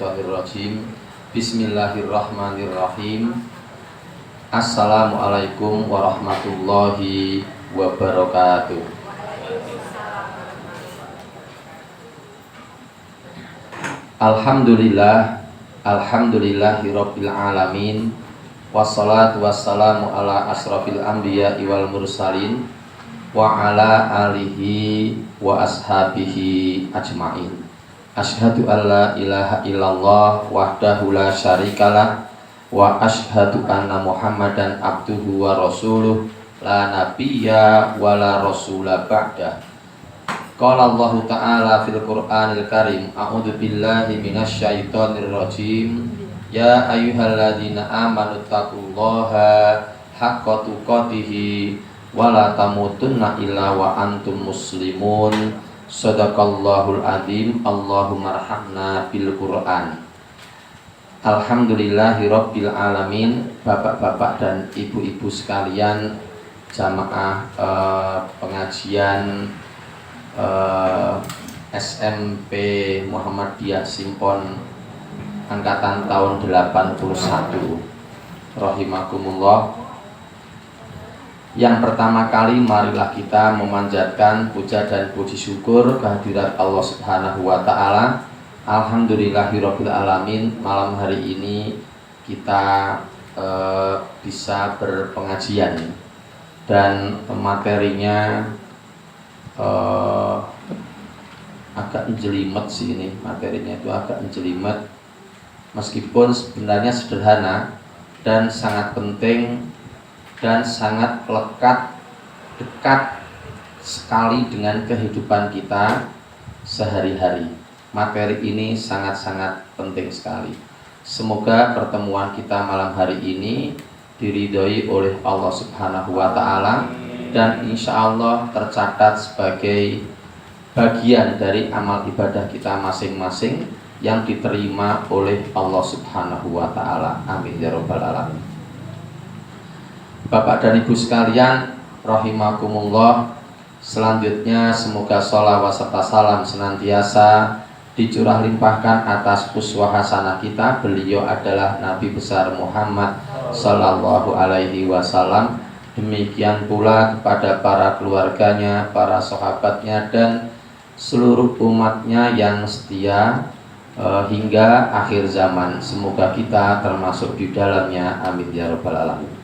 minasyaitonirrajim. Bismillahirrahmanirrahim. Assalamualaikum warahmatullahi wabarakatuh. Alhamdulillahirabbil alamin. Wassalatu wassalamu ala asrafil anbiya'i wal mursalin wa ala alihi wa ashabihi ajma'in. Asyhadu an la ilaha illallah wahdahu la syarikalah wa asyhadu anna Muhammadan abduhu wa rasuluh la nabiyya wa la rasula ba'dah. Qala Allah Ta'ala fil Qur'anil Karim, a'udzu billahi minasyaitonir rajim. Ya ayyuhalladzina amanu taqullaha haqqa tuqatih wa la tamutunna illa wa antum muslimun. Shadaqallahul adzim. Allahumma arhamna bil Qur'an. Alhamdulillahirabbil alamin. Bapak-bapak dan ibu-ibu sekalian, jamaah pengajian SMP Muhammadiyah Simpon angkatan tahun 81 rahimakumullah. Yang pertama kali marilah kita memanjatkan puja dan puji syukur kehadirat Allah Subhanahu wa taala. Alhamdulillahirabbil alamin. Malam hari ini kita bisa berpengajian dan materinya agak jelimet sih, ini materinya itu agak jelimet, meskipun sebenarnya sederhana dan sangat penting dan sangat lekat, dekat sekali dengan kehidupan kita sehari-hari. Materi ini sangat-sangat penting sekali. Semoga pertemuan kita malam hari ini diridhoi oleh Allah Subhanahu wa taala dan insya Allah tercatat sebagai bagian dari amal ibadah kita masing-masing yang diterima oleh Allah Subhanahu wa taala. Amin ya rabbal alamin. Bapak dan Ibu sekalian rahimakumullah, selanjutnya semoga sholawat serta salam senantiasa dicurah limpahkan atas uswah hasanah kita. Beliau adalah Nabi besar Muhammad sallallahu alaihi wasallam. Demikian pula kepada para keluarganya, para sahabatnya dan seluruh umatnya yang setia hingga akhir zaman. Semoga kita termasuk di dalamnya. Amin ya rabbal alamin.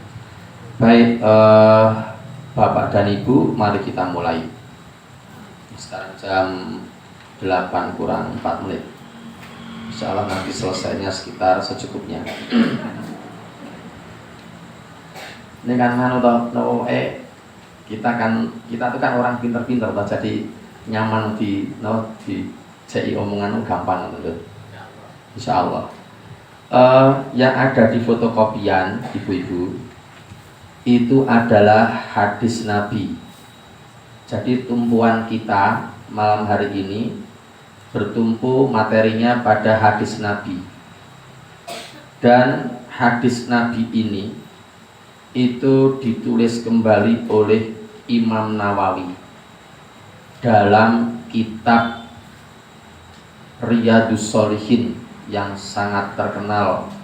Baik, Bapak dan Ibu, mari kita mulai. Sekarang jam 8 kurang 4 menit. Insya Allah nanti selesainya sekitar secukupnya. Ini kan kita tuh kan orang pinter-pinter, jadi nyaman di CI omongan gampang gitu. Insya Allah. Yang ada di fotokopian ibu-ibu itu adalah hadis Nabi. Jadi tumpuan kita malam hari ini bertumpu materinya pada hadis Nabi. Dan hadis Nabi ini itu ditulis kembali oleh Imam Nawawi dalam kitab Riyadhus Shalihin yang sangat terkenal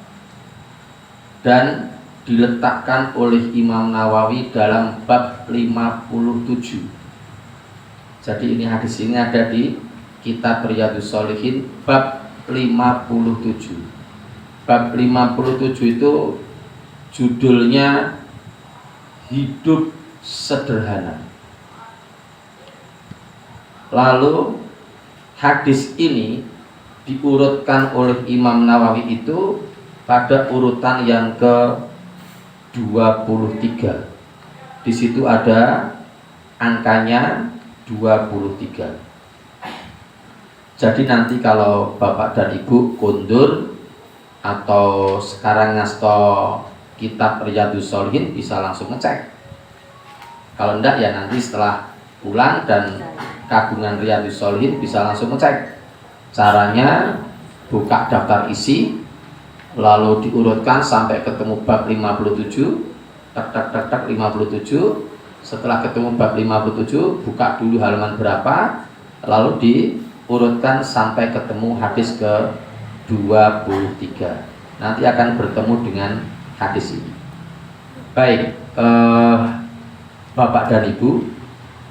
dan diletakkan oleh Imam Nawawi dalam bab 57. Jadi ini hadis ini ada di kitab Riyadhus Shalihin bab 57. Bab 57 itu judulnya hidup sederhana. Lalu hadis ini diurutkan oleh Imam Nawawi itu pada urutan yang ke-23. Di situ ada angkanya 23. Jadi nanti kalau Bapak dan Ibu kundur atau sekarang ngasto kitab Riyadhus Shalihin bisa langsung ngecek. Kalau enggak ya nanti setelah pulang dan kagungan Riyadhus Shalihin bisa langsung ngecek. Caranya buka daftar isi, lalu diurutkan sampai ketemu bab 57, tak 57. Setelah ketemu bab 57, buka dulu halaman berapa, lalu diurutkan sampai ketemu hadis ke 23. Nanti akan bertemu dengan hadis ini. Baik, Bapak dan Ibu,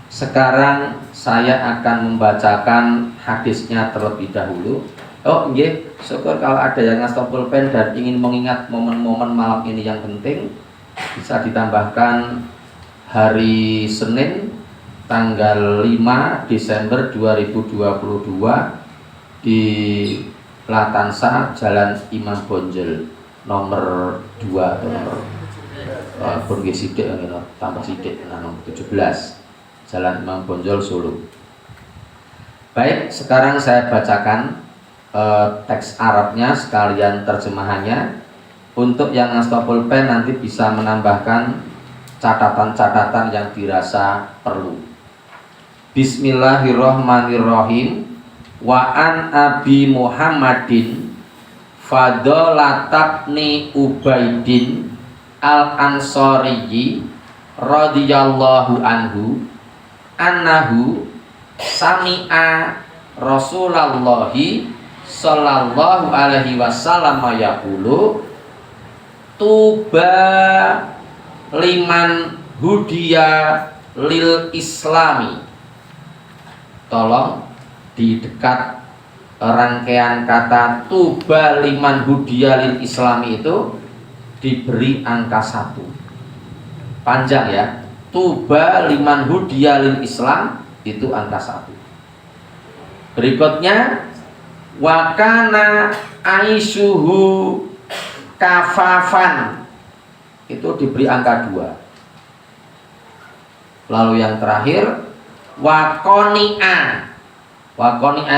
sekarang saya akan membacakan hadisnya terlebih dahulu. Oh nggih, syukur kalau ada yang ngasih pulpen dan ingin mengingat momen-momen malam ini yang penting, bisa ditambahkan hari Senin tanggal 5 Desember 2022 di Latansa Jalan Imam Bonjol nomor 2 atau nomor Bonge Sidik tambah Sidik nomor 17 Jalan Imam Bonjol Solo. Baik, sekarang saya bacakan teks Arabnya sekalian terjemahannya. Untuk yang ngasih pulpen nanti bisa menambahkan catatan-catatan yang dirasa perlu. Bismillahirrahmanirrahim. Wa an Abi Muhammadin Fadolatabni Ubaidin Al-Ansari radhiyallahu anhu annahu sami'a Rasulullahi sallallahu alaihi wasallam yaqulu tuba liman hudiya lil islami. Tolong di dekat rangkaian kata tuba liman hudiya lil islami itu diberi angka 1. Panjang ya. Tuba liman hudiya lil islam itu angka 1. Berikutnya wakana aishuhu kafafan itu diberi angka 2. Lalu yang terakhir wakoni'a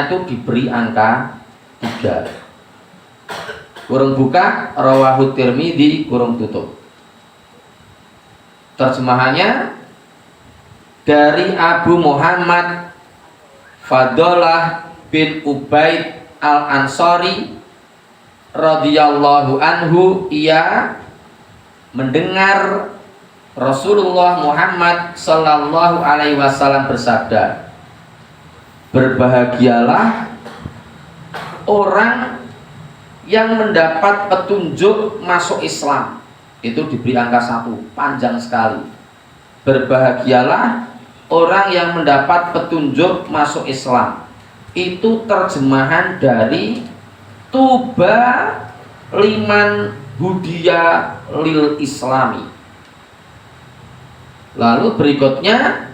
itu diberi angka 3. Kurung buka rawahu Tirmidzi kurung tutup. Terjemahannya dari Abu Muhammad Fadalah bin Ubaid Al-Ansari radhiyallahu anhu, ia mendengar Rasulullah Muhammad sallallahu alaihi wasallam bersabda, berbahagialah orang yang mendapat petunjuk masuk Islam. Itu diberi angka 1, panjang sekali. Berbahagialah orang yang mendapat petunjuk masuk Islam. Itu terjemahan dari tuba liman hudiya lil islami. Lalu berikutnya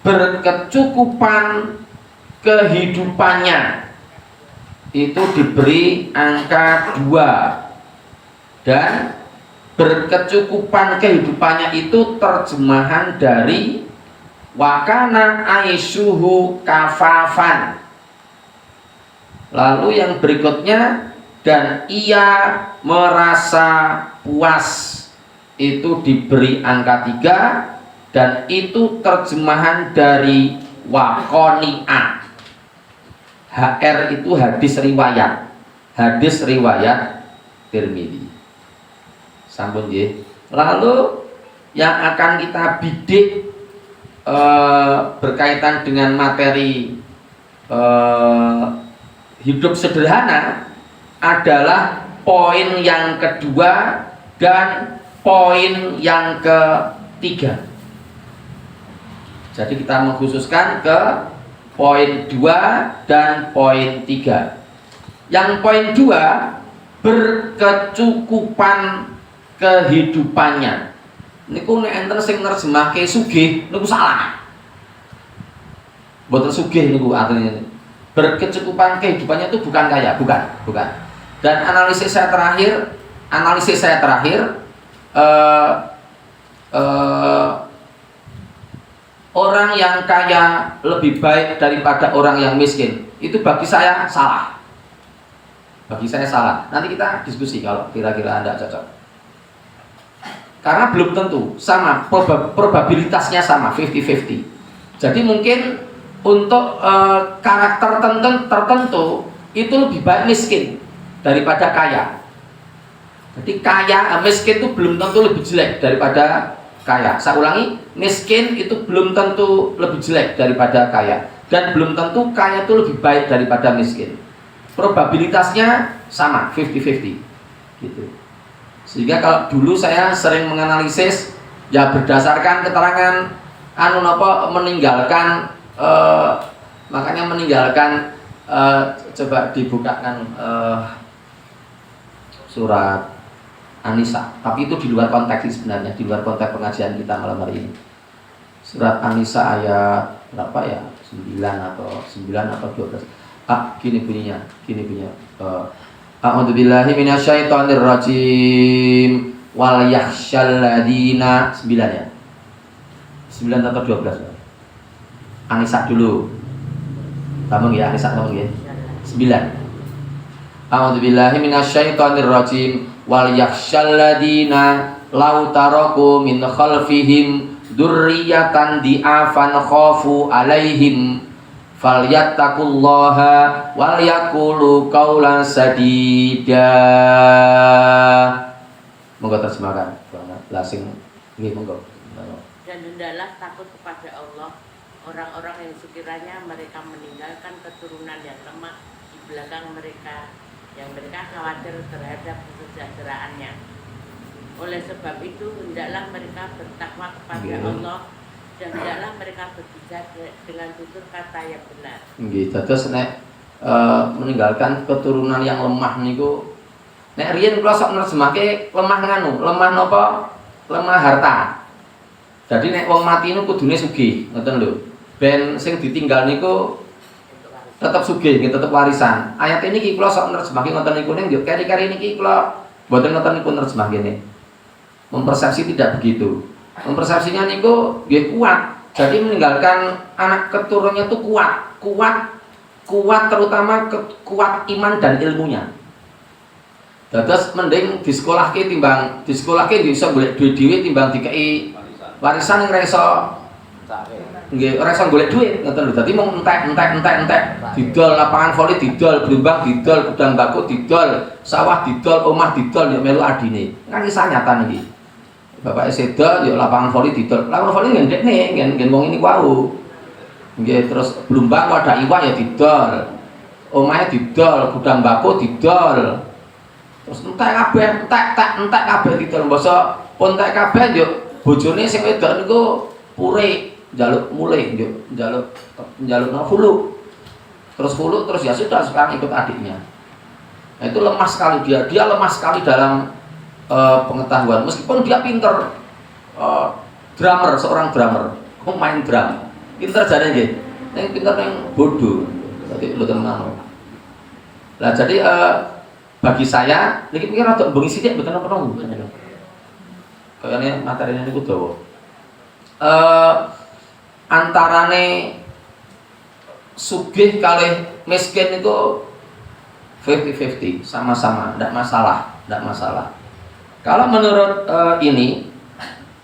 berkecukupan kehidupannya, itu diberi angka 2. Dan berkecukupan kehidupannya itu terjemahan dari wakana aishuhu kafafan. Lalu yang berikutnya dan ia merasa puas, itu diberi angka 3. Dan itu terjemahan dari wakoni'a. HR itu hadis riwayat Tirmidzi. Sampun nggih. Lalu yang akan kita bidik berkaitan dengan materi hidup sederhana adalah poin yang kedua dan poin yang ketiga. Jadi kita mengkhususkan ke poin 2 dan poin 3. Yang poin 2 berkecukupan kehidupannya. Niku nek enten sing nerjemahke sugih niku salah. Mboten sugih niku artinya. Berkecukupan kehidupannya itu bukan kaya, bukan. Dan analisis saya terakhir orang yang kaya lebih baik daripada orang yang miskin. Itu bagi saya salah. Nanti kita diskusi kalau kira-kira Anda cocok. Karena belum tentu sama, probabilitasnya sama, 50-50. Jadi mungkin untuk karakter tertentu itu lebih baik miskin daripada kaya. Jadi miskin itu belum tentu lebih jelek daripada kaya. Saya ulangi, miskin itu belum tentu lebih jelek daripada kaya, dan belum tentu kaya itu lebih baik daripada miskin. probabilitasnya sama 50-50 gitu. Sehingga kalau dulu saya sering menganalisis ya berdasarkan keterangan meninggalkan makanya meninggalkan coba dibukakan surat An-Nisa, tapi itu di luar konteks sebenarnya, di luar konteks pengajian kita malam hari ini. Surat An-Nisa ayat berapa ya? 9 atau 12. Gini bunyinya. A'udzubillahi minasyaitonir rajim. Wal yakhshal ladina 9 ya. 9 atau 12. An-Nisa dulu. Ngomong ya, An-Nisa ngomong ya. 9. A'udzubillahi minasyaitonir rajim. Wal yakhshal ladina law taraku min khalfihim dzurriyyatan di'afan khafu alaihim falyattaqullaha wal yaqulu qaulan sadida. Monggo terjemahkan. Lasing nggih monggo. Dan hendaklah takut kepada Allah orang-orang yang sekiranya mereka meninggalkan keturunan yang lemah di belakang mereka, yang mereka khawatir terhadap kesejahteraannya. Oleh sebab itu hendaklah mereka bertakwa kepada Allah dan hendaklah mereka berbicara dengan tutur kata yang benar. Nggih, dados nek meninggalkan keturunan yang lemah niku nek riyen kula sok nerjemahke lemah nganu, lemah napa? Lemah harta. Jadi nek wong mati niku kudune sugih, ngoten lho. Ben sing ditinggal niku tetap sugih, tetap warisan. Ayat ini kula sok nerjemahke ngoten niku ning yo kari-kari niki kula mboten ngoten niku nerjemah kene. Mempersepsi tidak begitu. Mempersepsinya niku nggih kuat. Jadi meninggalkan anak keturunannya itu kuat terutama kuat iman dan ilmunya. Dados mending disekolahke timbang disekolahke bisa golek duit dhewe timbang dikei warisan yang iso nggih ora iso golek duit ngoten lho. Dadi mung entek didol lapangan voli didol, Blumbang didol, gudang bako didol, sawah didol, omah didol yo melu adine. Kan kisah nyata niki. Bapak seda yo lapangan voli didol. Lapangan voli ngendekne ngen wong ini wau. Nggih terus Blumbang wadah iwak ya didol. Omahe didol, gudang bako didol. Terus entek kabeh didol. Mbasa entek kabeh yo bojone sing wedok niku pure jaluk mulai jaluk hulu terus ya sudah sekarang ikut adiknya. Nah, itu lemah sekali dia lemah sekali dalam pengetahuan meskipun dia pinter seorang drummer main drum pinter jane nggih yang pinter yang bodoh jadi lu tenang lah. Jadi bagi saya niki pikir rada bengi sithik mboten apa-apa kayane materinya niku dawa antarane sugih kalih miskin itu 50-50 sama-sama, tidak masalah. Kalau menurut ini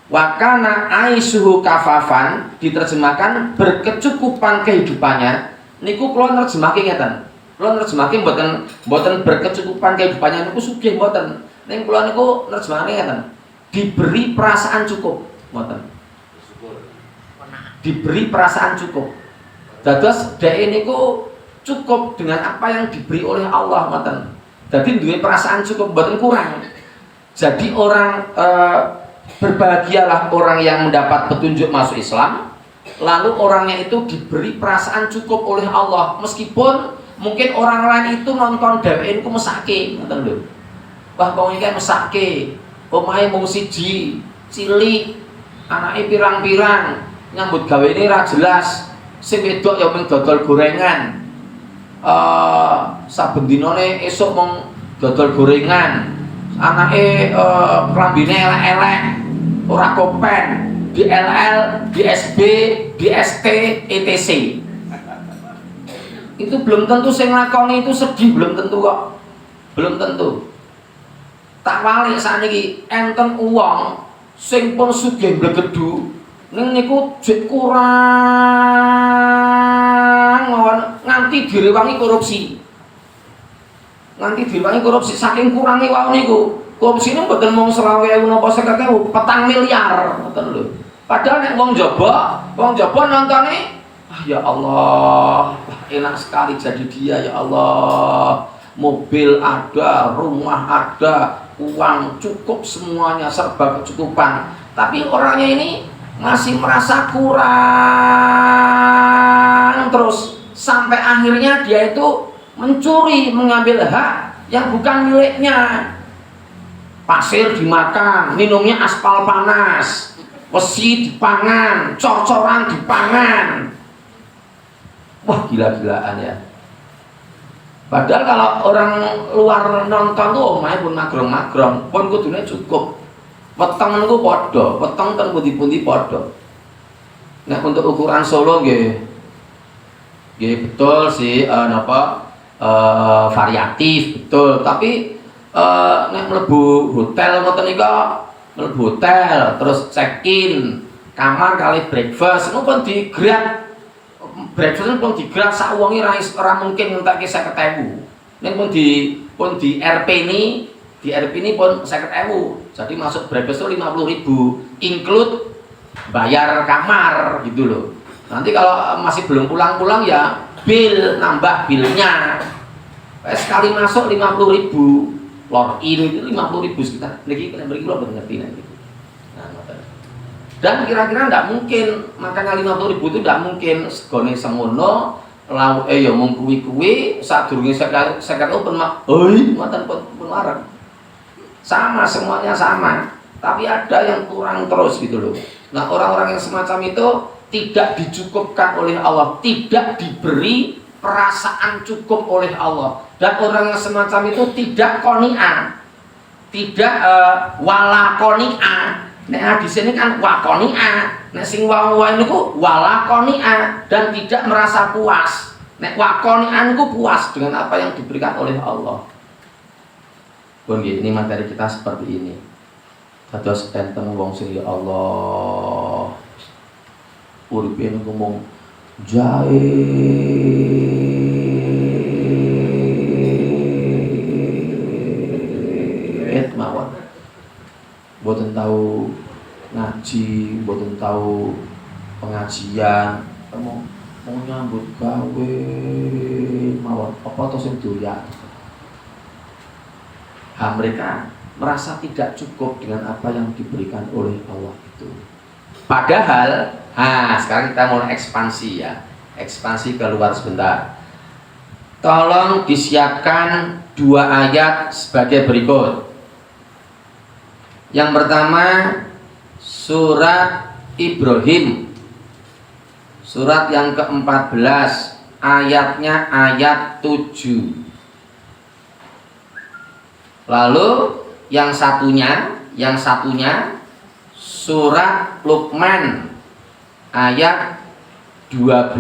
wakana aisuhu kafafan diterjemahkan berkecukupan kehidupannya. Niku kula nerjemahke ngeten. Kula nerjemahke mboten berkecukupan kehidupannya niku sugih mboten. Ning kula niku nerjemahane ngeten. Diberi perasaan cukup mboten. Diberi perasaan cukup. Dados dhek niku cukup dengan apa yang diberi oleh Allah ngoten. Dadi duwe perasaan cukup mboten kurang. Jadi orang berbahagialah orang yang mendapat petunjuk masuk Islam, lalu orangnya itu diberi perasaan cukup oleh Allah meskipun mungkin orang lain itu nonton dheweke niku mesake ngoten lho. Wah wong iki mesake, omahe mung siji, cilik, anake pirang-pirang. Nyambut gawe ini ra jelas, sing wedok ya mung dodol gorengan. Saben dinane esuk mung dodol gorengan. Anake klambine elek-elek, ora kopen, di LL, di SB, di ST, ETC. Itu belum tentu sing nglakoni itu sedih, belum tentu kok. Belum tentu. Tak walik sakniki enten uwong sing pun sugih blegedu ning niku jek kurang nganti direwangi korupsi. Nganti direwangi korupsi saking kurange wau niku. Korupsine mboten mung 20.000 napa 50.000, 4 miliar ngoten lho. Padahal nek wong njaba nontone Ya Allah, enak sekali jadi dia ya Allah. Mobil ada, rumah ada, uang cukup semuanya, serba kecukupan. Tapi orangnya ini masih merasa kurang terus, sampai akhirnya dia itu mencuri, mengambil hak yang bukan miliknya. Pasir dimakan, minumnya aspal panas, besi dipangan, cor-coran dipangan. Wah, gila-gilaan ya. Padahal kalau orang luar nonton tuh omahe pun magrong-magrong, pun kudune cukup. Weteng niku padha, weteng ten pundi-pundi padha. Nek untuk ukuran Solo nggih betul sih variatif betul, tapi nek mlebu hotel ngoten nika, mlebu hotel terus check in kamar kali breakfast niku pun digrab. Breakfast pun digrab sak wonge ora mungkin ngentekke 50.000. Nek pun di RP ini pun 50.000. Jadi masuk breakfast itu 50.000 include bayar kamar gitu loh. Nanti kalau masih belum pulang-pulang ya bill, nambah billnya. Sekali masuk 50.000. Log in itu 50.000 sekitar. Niki kula mboten ngerti nek gitu. Nah, dan kira-kira enggak mungkin, makanya 50.000 itu enggak mungkin segone semono lauk ya mung kuwi sadurunge 50 open mak. Ngoten pun larang. Sama, semuanya sama. Tapi ada yang kurang terus gitu loh. Nah, orang-orang yang semacam itu tidak dicukupkan oleh Allah, tidak diberi perasaan cukup oleh Allah. Dan orang yang semacam itu tidak qoni'ah, tidak wala qoni'ah. Nek di sini kan wa qoni'ah. Nek sing wa niku wala qoni'ah dan tidak merasa puas. Nek wa qoni'ah niku puas dengan apa yang diberikan oleh Allah. Pun ini materi kita seperti ini. Dados enten wong sing ya Allah uripe niku mung jahit mawon. Mboten tahu ngaji, mboten tahu pengajian, mau nyambut gawe mawon apa to sing doyan. Mereka merasa tidak cukup dengan apa yang diberikan oleh Allah itu. Padahal, sekarang kita mulai ekspansi ya, ekspansi keluar sebentar. Tolong disiapkan 2 ayat sebagai berikut. Yang pertama surat Ibrahim, surat yang ke-14, ayatnya ayat 7. Lalu yang satunya surat Luqman ayat 12.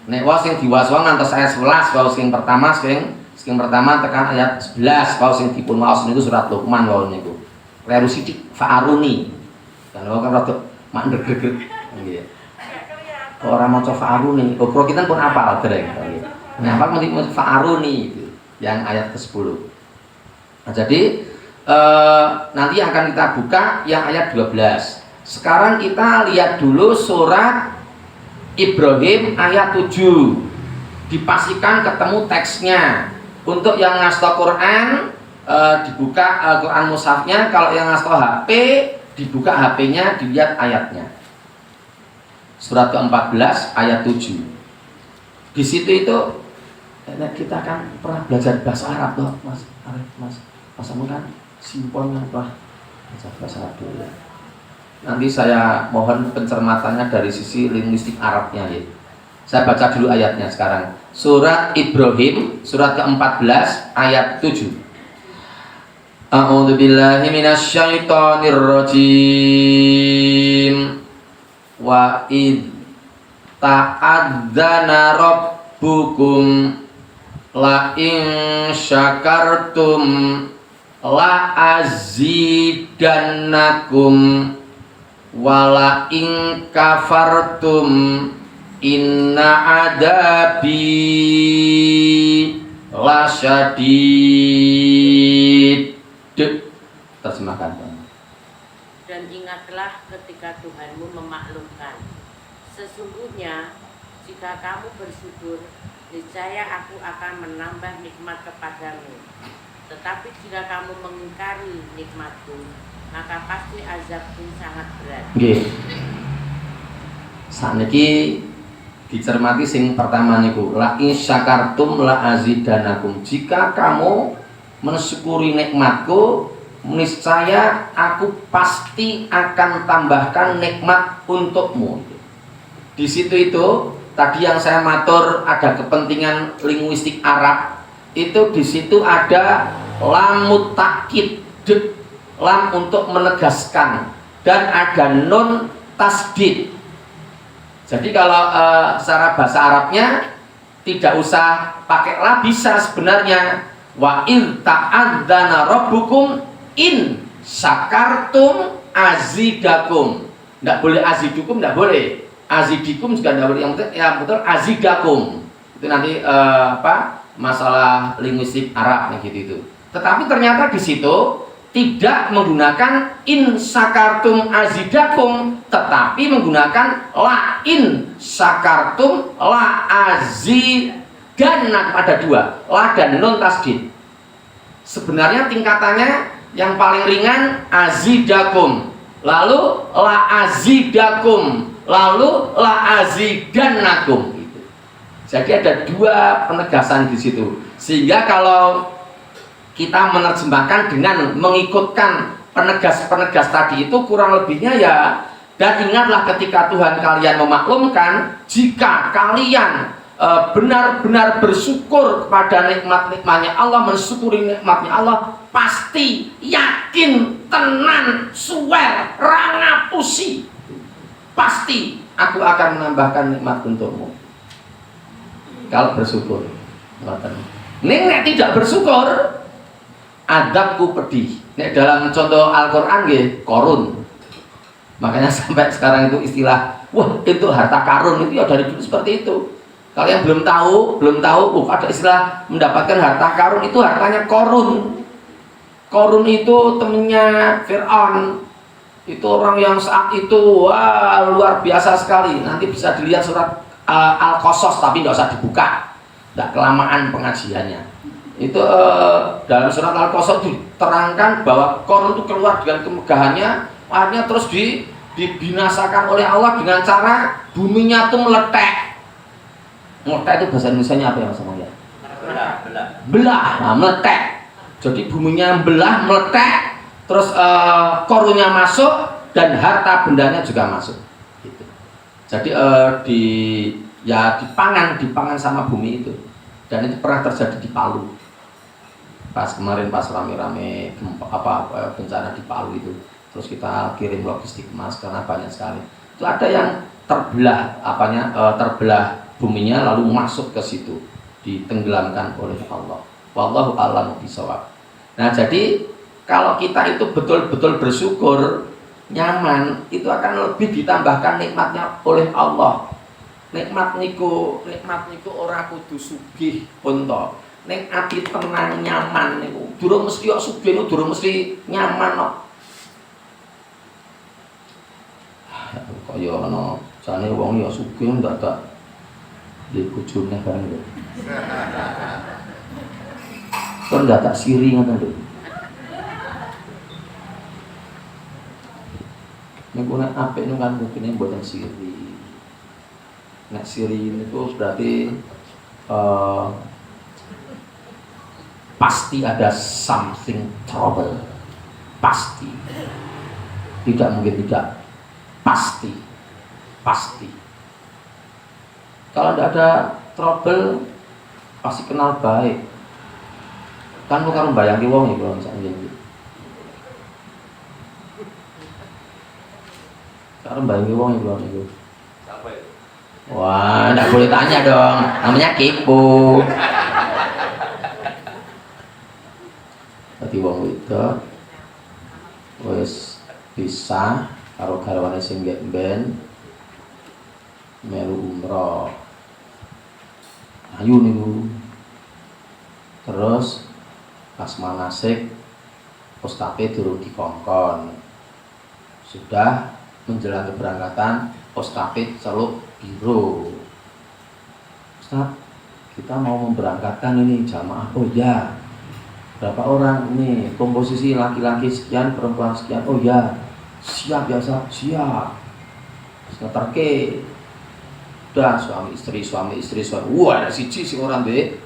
Nek wae sing diwaos ngantos ayat 11, wae sing pertama tekan ayat 11, wae sing dipun waos niku surat Luqman wae niku. Kleru sithik fa'aruni. Kalau kan rada mandeg greget nggih. Kok ora maca fa'aruni, kok kita pun apal dereng nggih. Nah, apa mau fa'aruni itu yang ayat ke-10. Nah, jadi nanti akan kita buka yang ayat 12. Sekarang kita lihat dulu surat Ibrahim ayat 7. Dipastikan ketemu teksnya. Untuk yang ngasih Quran dibuka Quran mushafnya, kalau yang ngasih HP dibuka HP-nya, dilihat ayatnya. Surat ke-14 ayat 7. Di situ itu kita kan pernah belajar bahasa Arab toh, Mas. Pasamu kan simpon kan Pak, bahasa Arab dulu ya. Nanti saya mohon pencermatannya dari sisi linguistik Arabnya ya. Saya baca dulu ayatnya sekarang. Surat Ibrahim, surat ke-14 ayat 7. A'udzu billahi minasyaitonir rajim. Wa id ta'adzana rabbukum la in syakartum la azidannakum wala in kafartum inna adabi lasyadid. Terjemahkan. Dan ingatlah ketika Tuhanmu memaklumkan Sesungguhnya jika kamu bersyukur, niscaya aku akan menambah nikmat kepadamu. Tetapi jika kamu mengingkari nikmatku, maka pasti azabku sangat berat. Nggih. Saniki dicermati sing pertama niku, la in syakartum la azidanakum. Jika kamu mensyukuri nikmatku, niscaya aku pasti akan tambahkan nikmat untukmu. Di situ itu tadi yang saya matur ada kepentingan linguistik Arab, itu di situ ada lam mutakkid, lam untuk menegaskan, dan ada nun tasdid. Jadi kalau secara bahasa Arabnya tidak usah pakai la, bisa sebenarnya wa in ta'adzana rabbukum in syakartum azidakum. Tidak boleh azidukum, tidak boleh. Azidikum juga tidak boleh. Yang betul azidakum. Itu nanti masalah linguistik Arab gitu itu. Tetapi ternyata di situ tidak menggunakan in syakartum azidakum, tetapi menggunakan la in syakartum la azidannakum. Ada dua, la dan nun tasdid. Sebenarnya tingkatannya yang paling ringan azidakum, lalu la azidakum, lalu la azidannakum gitu. Jadi ada dua penegasan di situ. Sehingga kalau kita menerjemahkan dengan mengikutkan penegas-penegas tadi itu kurang lebihnya ya, dan ingatlah ketika Tuhan kalian memaklumkan, jika kalian benar-benar bersyukur kepada nikmat-nikmatnya Allah, mensyukuri nikmatnya Allah, pasti yakin tenan suwer rangapusi, pasti aku akan menambahkan nikmat untukmu kalau bersyukur. Nek tidak bersyukur, adabku pedih. Nek dalam contoh Al-Qur'an nggih korun. Makanya sampai sekarang itu istilah, wah itu harta karun, itu ya dari dulu seperti itu. Kalau yang belum tahu, ada istilah mendapatkan harta karun, itu hartanya korun. Korun itu temennya Fir'aun. Itu orang yang saat itu wah luar biasa sekali. Nanti bisa dilihat surat Al-Qasas, tapi nggak usah dibuka, nggak kelamaan pengajiannya. Itu dalam surat Al-Qasas diterangkan bahwa Korun itu keluar dengan kemegahannya, akhirnya terus dibinasakan oleh Allah dengan cara buminya tuh meletek. Meletek itu bahasa Indonesianya apa ya Mas Amaya? Belah, nah, meletek. Jadi buminya belah, meletek, terus Korunnya masuk dan harta bendanya juga masuk. Gitu. Jadi dipangan sama bumi itu. Dan itu pernah terjadi di Palu. Pas rame-rame bencana di Palu itu, terus kita kirim logistik emas karena banyak sekali. Itu ada yang terbelah terbelah buminya lalu masuk ke situ, ditenggelamkan oleh Allah. Wallahu a'lam bishawab. Nah, jadi kalau kita itu betul-betul bersyukur, nyaman, itu akan lebih ditambahkan nikmatnya oleh Allah. Nikmat niku ora kudu sugih pun to. Ning ati tenang nyaman niku. Durung mesti kok sugih niku durung mesti nyaman kok. Kaya ana jane wong ya sugih ndak di bojone bareng lho. Kon ndak tak siri ngoten lho. Niku nek apik niku kan mungkin mboten siri. Nek siri itu berarti pasti ada something trouble, pasti, tidak mungkin tidak, pasti. Kalau tidak ada trouble, pasti kenal baik. Kan lu karo mbayangi wong iki kalau misalnya gitu. Karo mbayangi wong iki kalau niku. Wah, tidak boleh tanya dong, namanya kepo. Dadi wong wedok wis bisa karo garwane sing ben melu umroh. Ayu niku. Terus pas manasik ustadze durung dikongkon. Sudah menjelang keberangkatan ustadze celuk biro. Ustaz, kita mau memberangkatkan ini jamaah. Oh ya, berapa orang ini, komposisi laki-laki sekian, perempuan sekian. Oh ya, siap ya Ustaz, siap. Ngeterke, udah suami istri. Wah, ada siji si orang deh,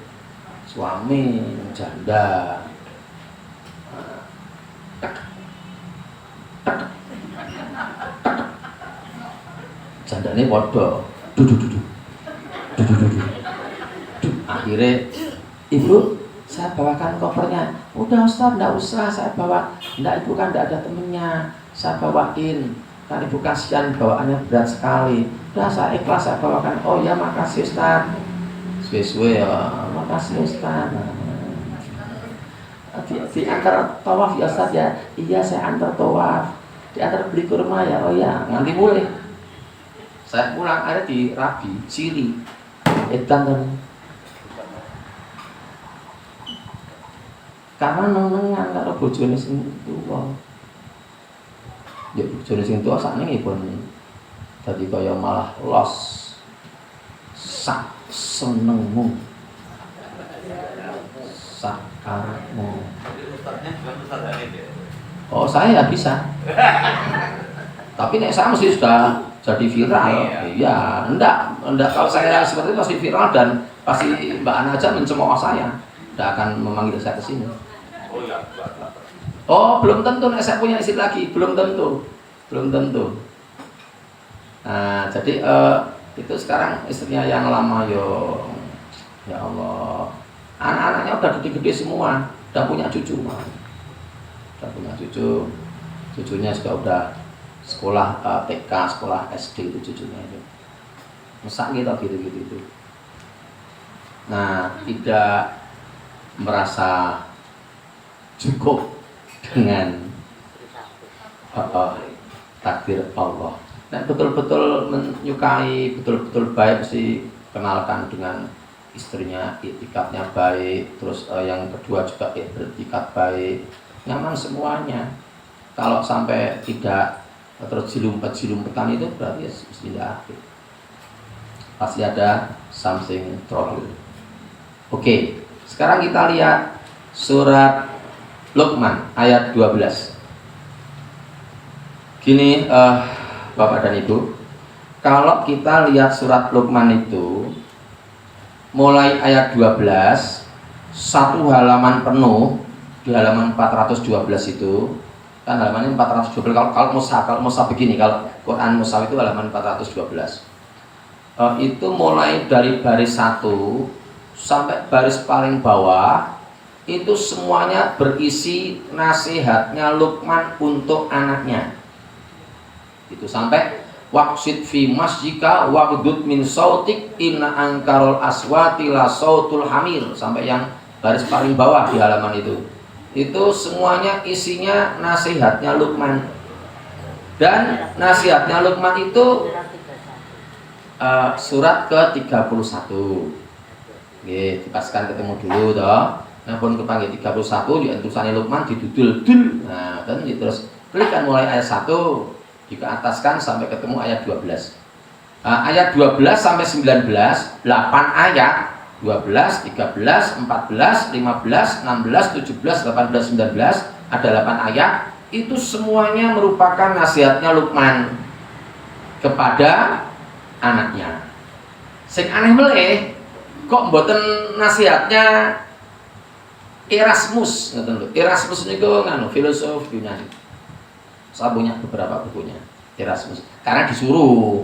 suami janda. Jandane podo, dudu. Akhirnya, ibu, saya bawakan kopernya. Udah Ustaz, enggak usah saya bawa. Enggak, ibu kan enggak ada temennya. Saya bawain. Kan ibu kasihan bawaannya berat sekali. Udah saya ikhlas saya bawakan. Oh ya makasih Ustaz. Suwe-suwe ya, makasih Ustaz. Di antar tawaf ya Ustaz ya. Iya saya antar tawaf. Di antar beli kurma ya. Oh ya, nanti boleh. Saya pulang ada di Rabi, Cili. Edan kan. Karena nengan karo bojone sing tuwa. Ya bojone sing tuwa sakniki pun dadi kaya malah los sak senengmu. Sakarmu. Oh saya bisa. Tapi nek saya mesti sudah jadi viral. Iya, enggak kalau saya seperti itu pasti viral dan pasti Mbak Ana aja mencemooh saya. Enggak akan memanggil saya ke sini. Oh, belum tentu nek saya punya istri lagi, belum tentu. Nah, jadi itu sekarang istrinya yang lama yo. Ya Allah. Anak-anaknya udah gede-gede semua, udah punya cucu. Cucunya juga udah sekolah TK, sekolah SD itu cucunya itu. Mesak gitu. Nah, tidak merasa cukup dengan takdir Allah. Nah, betul-betul menyukai, betul-betul baik sih, kenalkan dengan istrinya, itikadnya baik. Terus yang kedua juga beretikat baik, nyaman semuanya. Kalau sampai tidak terus silumpetan itu berarti mesti tidak aktif. Pasti ada something trouble. Oke, sekarang kita lihat surat Luqman ayat 12. Gini Bapak dan Ibu, kalau kita lihat surat Luqman itu mulai ayat 12, satu halaman penuh di halaman 412 itu. Kan halamannya 412 kalau mushaf begini, kalau Quran mushaf itu halaman 412. Itu mulai dari baris 1 sampai baris paling bawah itu semuanya berisi nasihatnya Luqman untuk anaknya. Itu sampai waqsid fi masjika waqdud min sautik inna ankarul aswati la sautul hamir, sampai yang baris paling bawah di halaman itu. Itu semuanya isinya nasihatnya Luqman. Dan nasihatnya Luqman itu surat ke-31. Nggih, dipaskan ketemu dulu toh. Nah, pun kepanggil 31 di entusane Luqman didudul dul. Nah, dan terus klikkan mulai ayat 1 dikeataskan sampai ketemu ayat 12. Ayat 12 sampai 19, 8 ayat. 12, 13, 14, 15, 16, 17, 18, 19, ada 8 ayat. Itu semuanya merupakan nasihatnya Luqman kepada anaknya. Sing aneh meleh, kok mboten nasihatnya Erasmus, ngoten lho. Erasmus niku nganu filosof Yunani. Saya punya beberapa bukunya Erasmus. Karena disuruh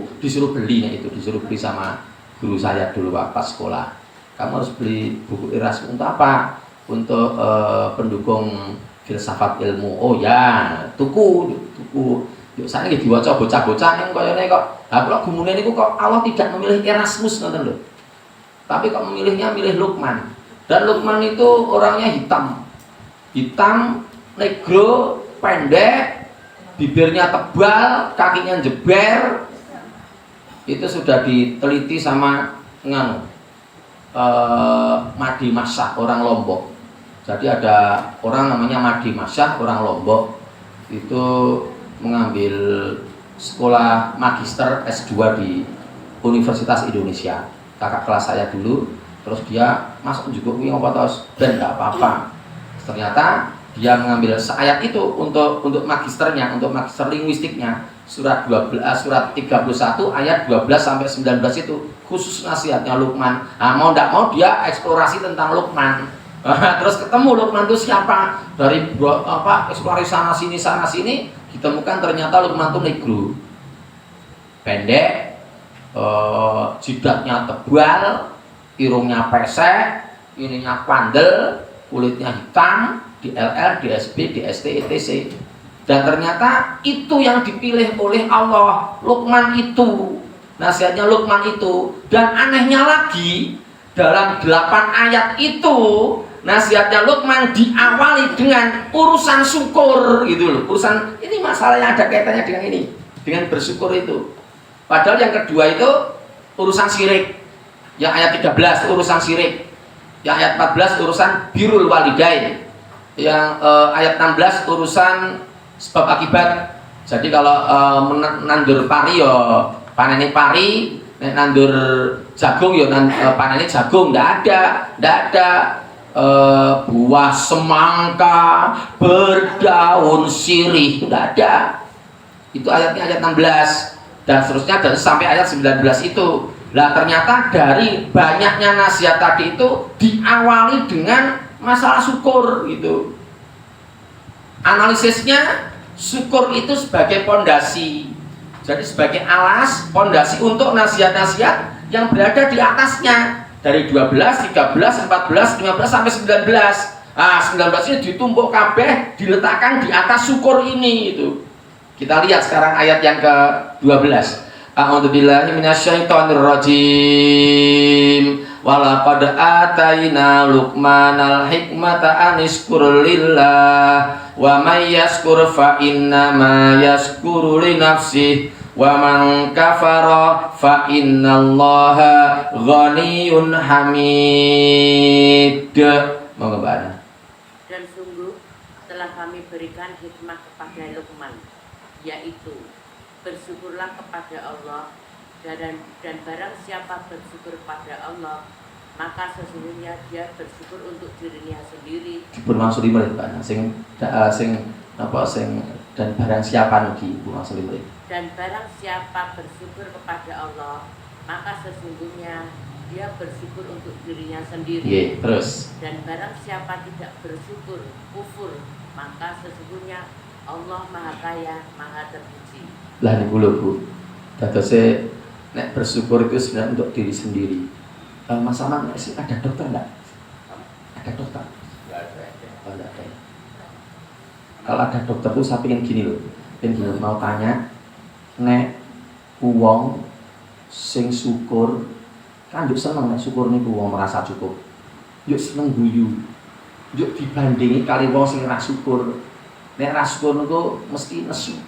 belinya itu, disuruh beli sama guru saya dulu pas sekolah. Kamu harus beli buku Erasmus untuk apa? Untuk pendukung filsafat ilmu. Oh ya, tuku. Yuk saya nggih diwaca bocah-bocah yang koyone kok. Lah kula gumune niku kok Allah tidak memilih Erasmus ngoten lho. Tapi kok memilihnya milih Luqman. Dan Luqman itu orangnya hitam, negro, pendek, bibirnya tebal, kakinya jeber. Itu sudah diteliti sama Madi Masyah, orang Lombok. Jadi ada orang namanya Madi Masyah, orang Lombok. Itu mengambil sekolah magister S2 di Universitas Indonesia, kakak kelas saya dulu. Terus dia masuk juga apa terus dan nggak apa-apa. Ternyata dia mengambil ayat itu untuk magisternya, untuk magister linguistiknya, surat 31 ayat 12 sampai 19 itu khusus nasihatnya Luqman. Nah, mau tidak mau dia eksplorasi tentang Luqman. Terus ketemu Luqman itu siapa, dari eksplorasi sana sini ditemukan ternyata Luqman itu negro, pendek, jidatnya tebal, irungnya pesek, ininya pandel, kulitnya hitam, di LL, di SB, di ST, etc. Dan ternyata itu yang dipilih oleh Allah, Luqman itu, nasihatnya Luqman itu. Dan anehnya lagi, dalam 8 ayat itu nasihatnya Luqman diawali dengan urusan syukur gitu loh. Urusan ini masalah yang ada kaitannya dengan ini, dengan bersyukur itu. Padahal yang kedua itu urusan syirik. Yang ayat 13 urusan syirik. Yang ayat 14 urusan birrul walidain. Yang ayat 16 urusan sebab akibat. Jadi kalau nandur pari ya paneni pari, nandur jagung ya paneni jagung. Nggak ada buah semangka berdaun sirih, nggak ada. Itu ayatnya ayat 16 dan seterusnya dan sampai ayat 19 itu. Lah ternyata dari banyaknya nasihat tadi itu diawali dengan masalah syukur gitu. Analisisnya syukur itu sebagai pondasi. Jadi sebagai alas, pondasi untuk nasihat-nasihat yang berada di atasnya. Dari 12, 13, 14, 15 sampai 19. Ah, 19 ini ditumpuk kabeh, diletakkan di atas syukur ini itu. Kita lihat sekarang ayat yang ke-12. A'udzubillahi minasyaitonir rajim. Walaqad ataina Luqmanal hikmata anishkur lillah wa may yashkur fa innama yashkuru li nafsihi wa man kafara fa innallaha ghaniyyun hamid. Monggo Mbak. Dan sungguh telah kami berikan hikmah kepada Luqman, yaitu bersyukurlah kepada Allah, dan barang siapa bersyukur pada Allah maka sesungguhnya dia bersyukur untuk dirinya sendiri. Dipun maksud lima Mbak, sing dan barang siapa nugi Bu maksud lima. Dan barang siapa bersyukur kepada Allah maka sesungguhnya dia bersyukur untuk dirinya sendiri. Yeah, terus. Dan barang siapa tidak bersyukur, kufur, maka sesungguhnya Allah Maha Kaya, Maha Terpuji. Lah niku lho Bu. Dadose nek bersyukur itu sebenarnya untuk diri sendiri. Mas Aman ada dokter enggak? Ada dokter? Enggak ada. Oh, enggak ada. Kalau ada dokter tuh saya pengen gini loh. Pengen gini, mau tanya nek wong sing syukur kan yuk seneng nek syukur niku wong merasa cukup. Yuk seneng guyu. Yuk dibandingi kali wong sing ra syukur. Nek ra syukur niku mesti nesu.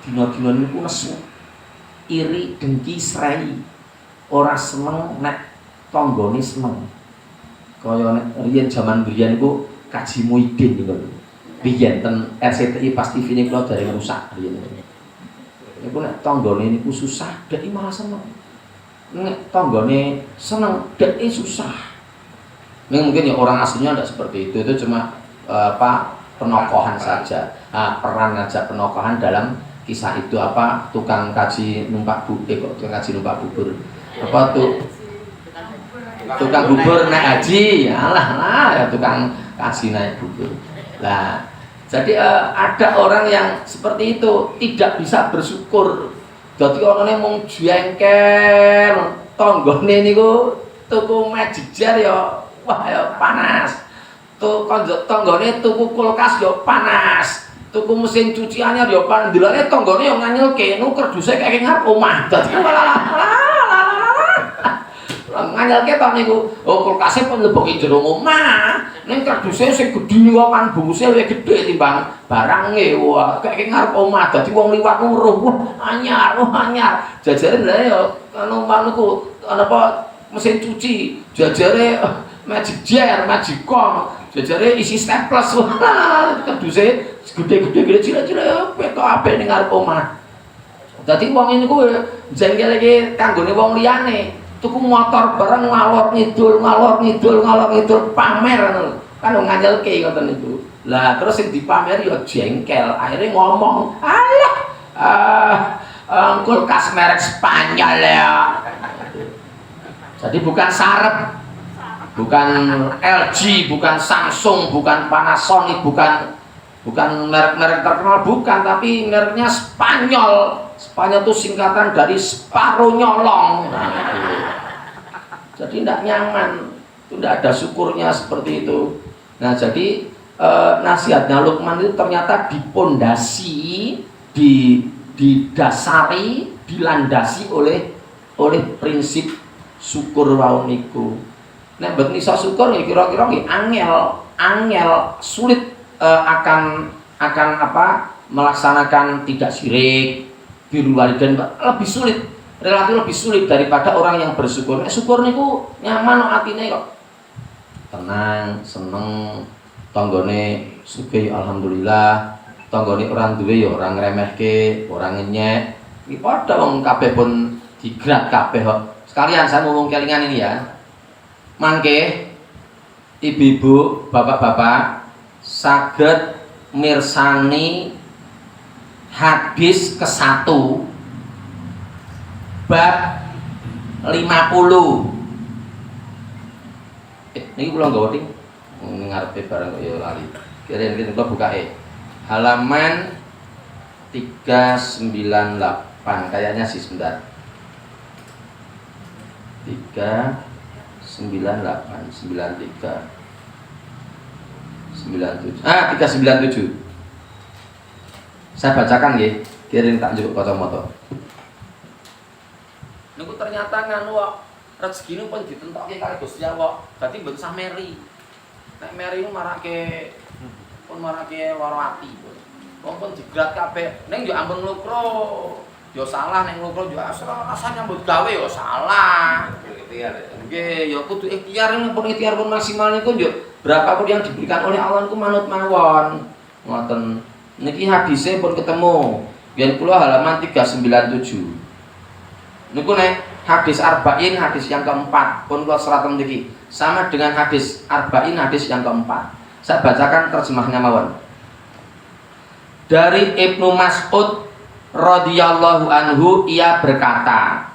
Dina-dina niku nesu. Iri, dengki, srei. Ora seneng nek tanggane seneng. Kaya nek riyen jaman biyen niku Kaji Muhyiddin niku. Biyen ten RCTI pas TV niku dari rusak riyen. Niku nek tanggane niku susah, dhek malah seneng. Nek tanggane seneng, dhek susah. Mungkin ya orang aslinya tidak seperti itu cuma penokohan saja. Peran ngajak penokohan dalam kisah itu tukang kaji numpak bubur tukang bubur naik haji ya tukang kaji naik bubur lah. Jadi ada orang yang seperti itu tidak bisa bersyukur. Jadi orangnya mau jengkel tonggone niku tuku magic jar ya wah ya panas, tuh tonggone tuku kulkas ya panas, tuku mesin cuci anyar ya panas, delane tonggone ya nganyelke nu kerduse kaya ngarep omah. Dadi nganyelke to niku kulkase pun leboke jero omah. Ning kerduse sing gedhe niku kan bungkuse luwih gedhe timbang barange. Wah, kaya ngarep omah. Dadi wong liwat nguruh, wah anyar. Jajare lha ya anu manuku apa mesin cuci, jajare magic jar, magicom, jajare isi staples. Wah, kerduse gede-gede cilik-cilik petok apik ning ngarep omah. Dadi wong ini ku jengkel iki kanggone wong liyane. Tuku motor bareng ngalor ngidul pamer ngono. Kan nganjelke ngoten niku. Lah terus sing dipamer ya jengkel, akhirnya ngomong, "Alah, kulkas merek Spanyol ya." Jadi bukan Sharp, bukan LG, bukan Samsung, bukan Panasonic, bukan merek-merek terkenal, bukan, tapi mereknya Spanyol. Spanyol itu singkatan dari separuh nyolong. Nah, itu. Jadi tidak nyaman, itu tidak ada syukurnya seperti itu. Nah, jadi nasihatnya Luqman itu ternyata dipondasi, didasari, dilandasi oleh prinsip syukur wau niku. Nek mboten iso syukur ya kira-kira nggih angel sulit akan melaksanakan tidak syirik, birrul walidain lebih sulit, relatif lebih sulit daripada orang yang bersyukur. Syukur niku nyaman no atine kok. Tenang, seneng, tanggane sugih alhamdulillah, tanggane orang duwe ya orang ngremehke, orang ngenyek. Iki padha wong kabeh pun digrat kabeh kok. Sekalian saya ngomong kelingan ini ya. Mangke ibu-ibu, bapak-bapak saged mirsani hadis ke-1 bab 50. Niki kula nggawa ting ngarepe bareng ya lali. Kira-kira kula bukake. Halaman 398 kayaknya sih sebentar. 398 93 97 397. Saya bacakan nggih, kirim tak njuk kacamata. Niku ternyata nganu kok rezekine pun ditentokke kali Gusti Allah. Dadi mboten usah meri. Nek meri ku marake lara ati. Wong pun digrat kabeh. Ning yo ampun nglukro. Yo salah nek nglukro yo asal nyambut gawe yo salah. Nggih, ya kudu ikhtiar, pun ikhtiar pun maksimal niku yo berapapun yang diberikan oleh Allah niku manut mawon. Ngoten. Niki hadise pun ketemu. Yen kula halaman 397. Niku nek hadis arba'in hadis yang keempat pun kula seratem niki. Sama dengan hadis arba'in hadis yang keempat. Saya bacakan terjemahnya mawon. Dari Ibnu Mas'ud radhiyallahu anhu ia berkata,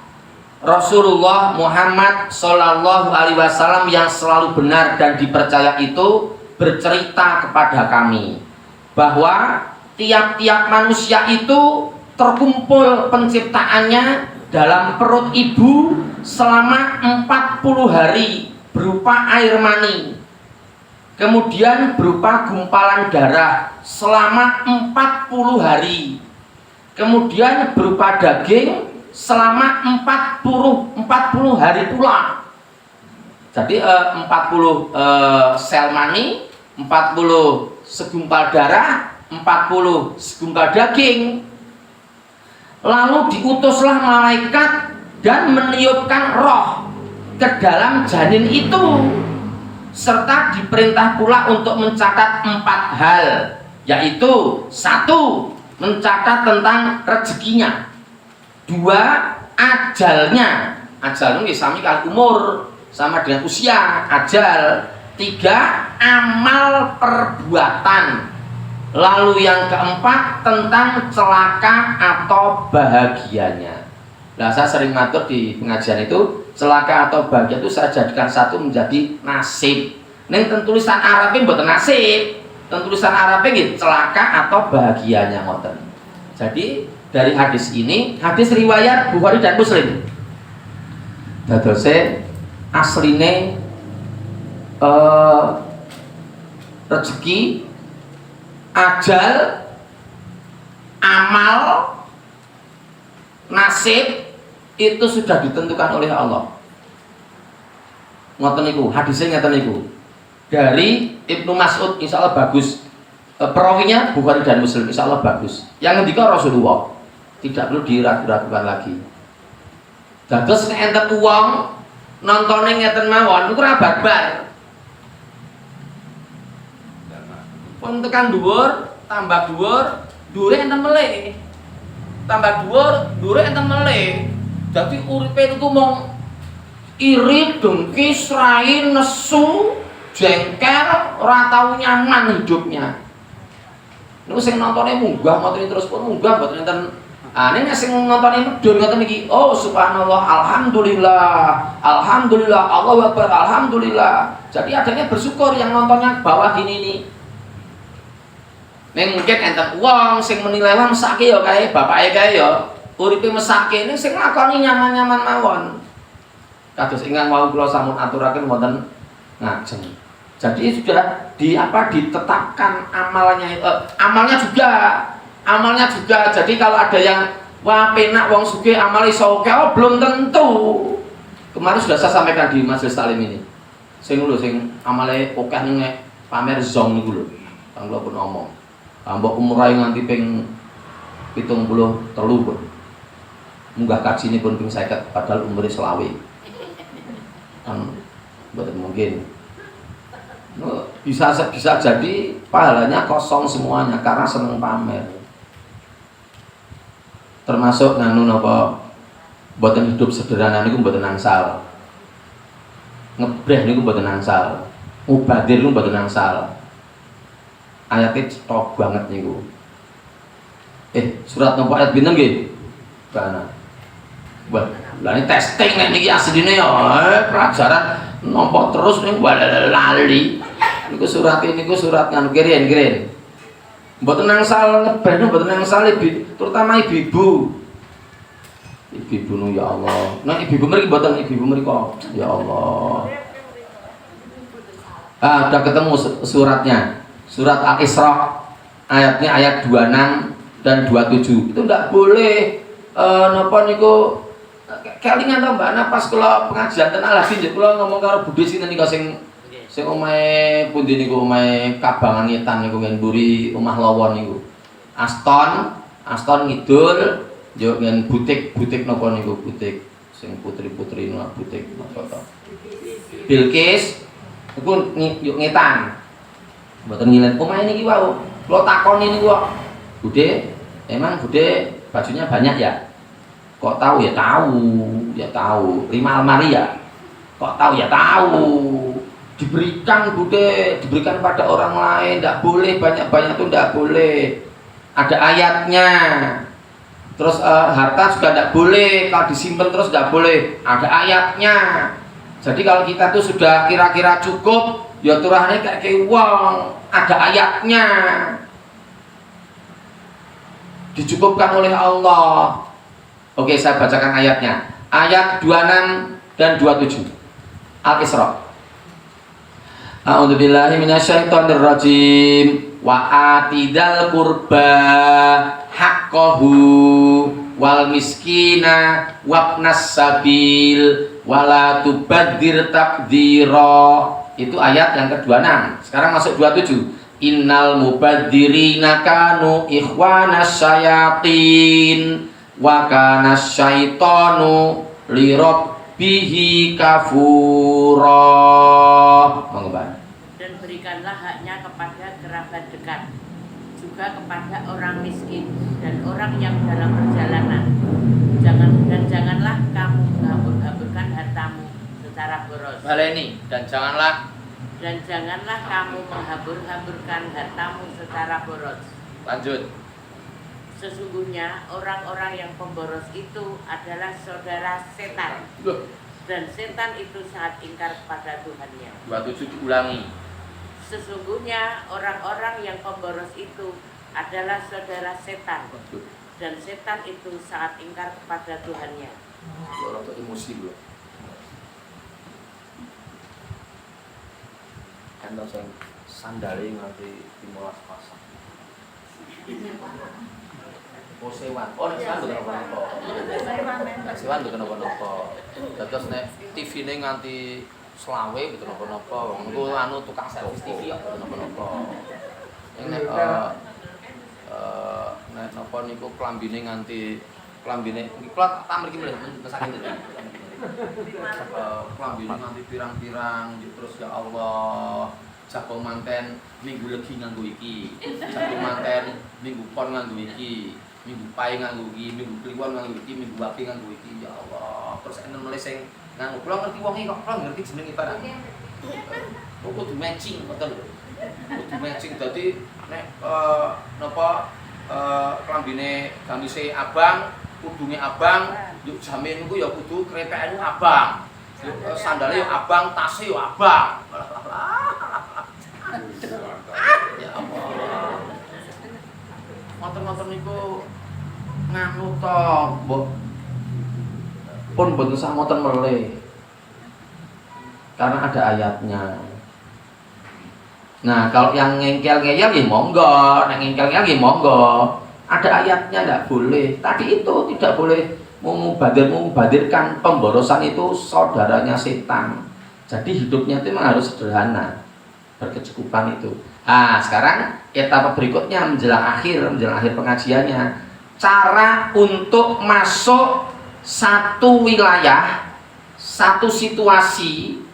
Rasulullah Muhammad Shallallahu Alaihi Wasallam yang selalu benar dan dipercaya itu bercerita kepada kami bahwa tiap-tiap manusia itu terkumpul penciptaannya dalam perut ibu selama 40 hari berupa air mani, kemudian berupa gumpalan darah selama 40 hari, kemudian berupa daging selama 40 hari pula. Jadi 40 sel mani, 40 segumpal darah, 40 segumpal daging. Lalu diutuslah malaikat dan meniupkan roh ke dalam janin itu, serta diperintah pula untuk mencatat 4 hal, yaitu 1. Mencatat tentang rezekinya, 2. Ajalnya, ajal itu sami kali umur, sama dengan usia, ajal. 3. Amal perbuatan. Lalu yang keempat tentang celaka atau bahagianya. Nah, saya sering matur di pengajian itu, celaka atau bahagia itu saya jadikan satu menjadi nasib. Neng tulisan Arabnya bukan nasib, tulisan Arabnya celaka atau bahagianya ngoten. Jadi dari hadis ini, hadis riwayat Bukhari dan Muslim. Dadose asline rezeki, ajal, amal, nasib itu sudah ditentukan oleh Allah. Ngoten niku, hadisnya ngoten niku. Dari Ibnu Mas'ud insyaallah bagus. Perawinya Bukhari dan Muslim insyaallah bagus. Yang ngendika Rasulullah. Tidak perlu diragu-ragukan lagi. Dados nek enten wong nontone ngeten mawon niku ora barbar. Pun tekan dhuwur, tambah dhuwur, dhuwure enten melih. tambah dhuwur enten melih. Dadi uripe niku mung iri, dengki, serai, nesu, jengkel, ora tau nyaman hidupnya. Niku sing nontone munggah ngoten terus pun munggah mboten enten. Nek sing nontone medhun ngoten iki, oh subhanallah, alhamdulillah, alhamdulillah, Allahu akbar, alhamdulillah. Jadi adanya bersyukur yang nontonnya bawah gini nih. Ning mungkin enten wong sing menilai wong mesake ya kae bapake kae ya. Uripe mesake ning sing lakoni nyaman-nyaman mawon. Kados ingkang wau kula sampun aturaken wonten ngajeng. Jadi sudah ditetapkan amalnya juga. Jadi kalau ada yang wah penak wong sugih amal iso oke, belum tentu. Kemarin sudah saya sampaikan di majelis taklim ini. Sing amale oke ning pamer zong niku lho. Kang kula pun ngomong. Mbok umurahe nganti ping 73 pun. Munggah kajine pun ping 50 padahal umure 20. Kan mboten mungkin. Bisa jadi pahalanya kosong semuanya karena seneng pamer. Termasuk nganu napa mboten hidup sederhana niku mboten angsal. Ngebreh niku mboten angsal. Mubadir niku mboten angsal. Ayatnya cetok banget niku. Surat napa ayat pinten nggih? Kana. Wah, lah ini testing nek niki asline ya pelajaran nampa terus ning lali. Niku surat nganu kirin. Mboten angsal ngebeh, mboten angsal terutama ibu-ibu. Ibu-ibu nu ya Allah. Nah ibu-ibu mriki mboten ibu-ibu mriki ya Allah. Udah ketemu suratnya. Surat Al-Isra ayatnya ayat 26 dan 27. Itu ndak boleh napa niku kelingan to Mbak pas kula pengajian ten Al-Hadin kula ngomong karo Budhe sinten nika sing omahe pundi niku omahe Kabangan Ngetan niku ngen mburi omah Lawon niku. Aston ngidul yo ngen butik napa niku butik sing putri-putri napa butik napa to. Bilqis niku yo Ngetan. Mboten ngilen omahe niki wau. Kula takoni niku kok. Budhe, emang Budhe bajunya banyak ya? Kok tahu ya tahu. 5 almari ya? Kok tahu ya tahu. Diberikan diberikan pada orang lain, tidak boleh banyak-banyak itu tidak boleh. Ada ayatnya. Terus harta juga tidak boleh kalau disimpan terus tidak boleh. Ada ayatnya. Jadi kalau kita tuh sudah kira-kira cukup, ya turahnya kayak uang. Ada ayatnya. Dicukupkan oleh Allah. Oke, saya bacakan ayatnya. Ayat 26 dan 27. Al-Isra. A'udzubillahi minasyaitonirrajim. Wa atidal qurba haqqahu wal miskina wabnas sabil wala tubadzir tabdzira. Itu ayat yang ke-26. Sekarang masuk 27. Innal mubadzirina kanu ikhwanas syayatin wa kana syaitanu li rabbihi kafura. Dan berikanlah haknya kepada kerabat dekat, juga kepada orang miskin dan orang yang dalam perjalanan. Janganlah kamu menghambur-hamburkan hartamu secara boros. Baleni dan janganlah kamu menghambur-hamburkan hartamu secara boros. Lanjut. Sesungguhnya orang-orang yang pemboros itu adalah saudara setan. Dan setan itu sangat ingkar kepada Tuhannya. 27 diulangi. Sesungguhnya orang-orang yang pemboros itu adalah saudara setan. Dan setan itu sangat ingkar kepada Tuhannya. Orang tuh emosi dulu. Kan saya sandali nganti 15 pasang. Sewan. Nek sewan bukan apa-apa. Sewan bukan apa-apa. Terus nek TV-ne nganti 20 bukan apa-apa. Engko anu tukang servis TV kok bukan apa-apa. Nek napa niku klambine nganti kula tak mriki mleh mesake iki. Klambine nganti pirang-pirang terus ya Allah. Jago manten minggu legi nganggo iki. Jago manten minggu pon nganggo iki. minggu pae nganggo iki, minggu kliwon nganggo iki, minggu wapi nganggo iki. Ya Allah, terus enten mulai sing nganggo kula ngerti wong iki kok kula ngerti jenenge barang. Oh kudu matching betul lho. Kudu matching dadi nek napa klambine gamise abang, kudune abang, yuk jamin ku ya kudu krepekane abang. Yuk sandale yo abang, tase yo abang. Ya Allah. Motor-motor niku nganu to, mbok pun mboten sak motor meleh. Karena ada ayatnya. Nah, kalau yang ngengkel-ngeyel ya monggo, nek ngengkel-ngeyel ya monggo. Ada ayatnya enggak boleh. Tadi itu tidak boleh membadirkan pemborosan itu saudaranya setan. Jadi hidupnya itu memang harus sederhana, berkecukupan itu. Nah, sekarang etapa berikutnya menjelang akhir pengajiannya, cara untuk masuk satu wilayah, satu situasi.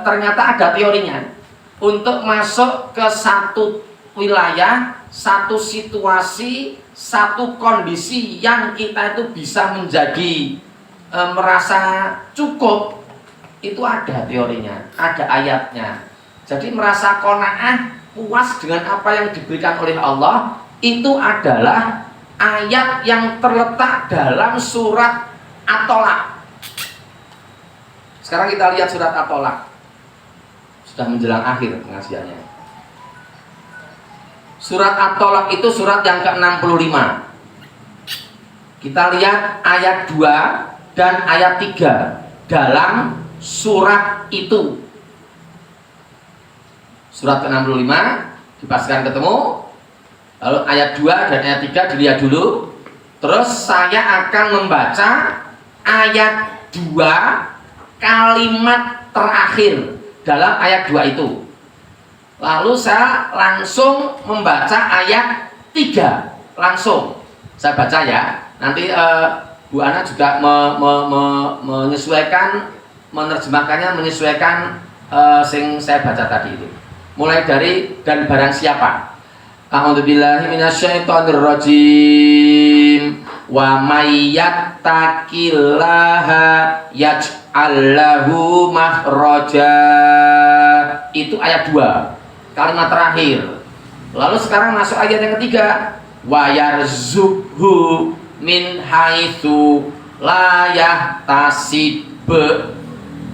Ternyata ada teorinya. Untuk masuk ke satu wilayah, satu situasi, satu kondisi yang kita itu bisa menjadi merasa cukup, itu ada teorinya, ada ayatnya. Jadi merasa qanaah, puas dengan apa yang diberikan oleh Allah, itu adalah ayat yang terletak dalam surat At-Tolaq. Sekarang kita lihat surat At-Tolaq. Sudah menjelang akhir pengajiannya. Surat At-Tolaq itu surat yang ke-65. Kita lihat ayat 2 dan ayat 3 dalam surat itu. Surat ke-65 dipastikan ketemu. Lalu ayat 2 dan ayat 3 dilihat dulu. Terus saya akan membaca ayat 2 kalimat terakhir dalam ayat 2 itu. Lalu saya langsung membaca ayat 3. Langsung saya baca ya. Nanti Bu Ana juga menyesuaikan, menerjemahkannya menyesuaikan sing saya baca tadi itu. Mulai dari dan barang siapa. A'udzubillahi minasyaitonirrajim. Wa may yattaqillaha yaj'allahu makhraja. Itu ayat 2, kalimat terakhir. Lalu sekarang masuk ayat yang ketiga. Wa yarzuqhu min haitsu la yahtasib.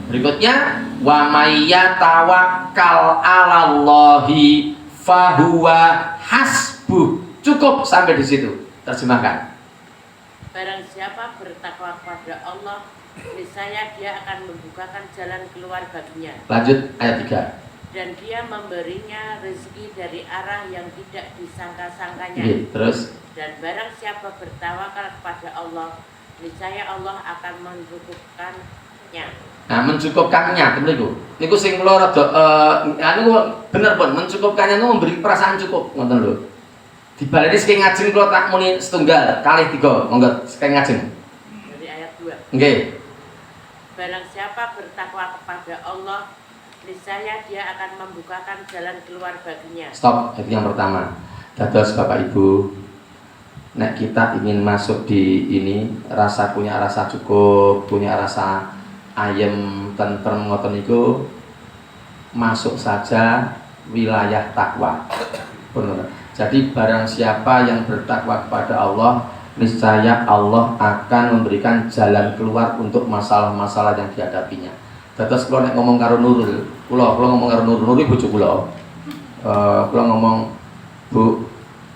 Berikutnya wa may yatawakkal 'alallahi fahuwa hasbuh. Cukup sampai di situ. Terjemahkan. Barang siapa bertakwa kepada Allah, niscaya dia akan membukakan jalan keluar baginya. Lanjut ayat 3. Dan dia memberinya rezeki dari arah yang tidak disangka-sangkanya. Terus. Dan barang siapa bertawakal kepada Allah, niscaya Allah akan mencukupkannya. Nah, mencukupkannya, teman-teman. Niku sing kula rada anu bener pun, mencukupkannya itu memberi perasaan cukup, ngoten lho. Dibaleni saking ngajeng kula tak muni setunggal, kalih 3, monggo saking ngajeng. Dari ayat 2. Nggih. Barang siapa bertakwa kepada Allah, niscaya dia akan membukakan jalan keluar baginya. Stop, itu yang pertama. Dados Bapak Ibu, nek kita ingin masuk di ini, punya rasa cukup, punya rasa ayem tentrem ngoten niku, masuk saja wilayah takwa. Benar. Jadi barang siapa yang bertakwa kepada Allah, niscaya Allah akan memberikan jalan keluar untuk masalah-masalah yang dihadapinya. Terus kalau nek ngomong karo Nurul, kula ngomong karo Nurul bojo kula. Kula ngomong, Bu,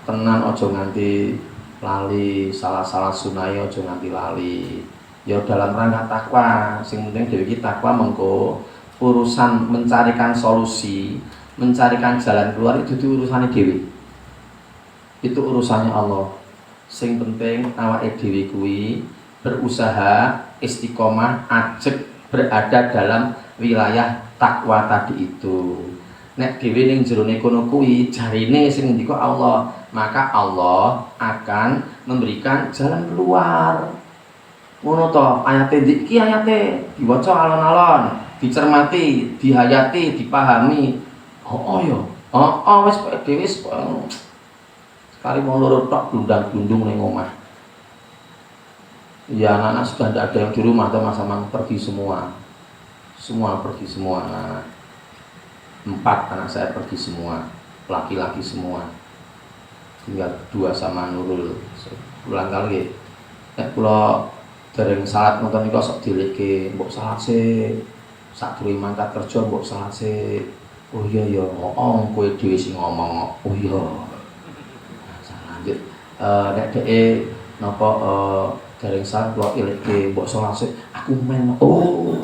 tenan ojo nganti lali, salah-salah sunai ojo nganti lali. Ya dalam rangka takwa, sing penting dhewe iki takwa mengko urusan mencarikan solusi, mencarikan jalan keluar itu urusane dhewe. Itu urusannya Allah. Sing penting awake dhewe kuwi berusaha istiqomah ajeg berada dalam wilayah takwa tadi itu. Nek dhewe ning jerone kono kuwi jarine sing ngendika Allah, maka Allah akan memberikan jalan keluar. Ngono to, ayate iki ayate diwaca alon-alon, dicermati, dihayati, dipahami. Oh yo. Oh wis dhewe Kali mau loro tok blundang-blundung ning omah. Ya anak-anak sudah tidak ada yang di rumah, Mas Amang pergi semua. Semua pergi semua anak-anak. 4 anak saya pergi semua, laki-laki semua. Tinggal 2 sama Nurul. Pulang kali. Kula dereng salat nonton niku sok dileke, mbok salat sik. Sadurunge mangkat kerja mbok salat sik. Oh iya ya, kowe dhewe sing ngomong. Oh iya. Lanjut. Nek dheke napa dereng salat kula ileke mbok salat sik. Aku men. Oh,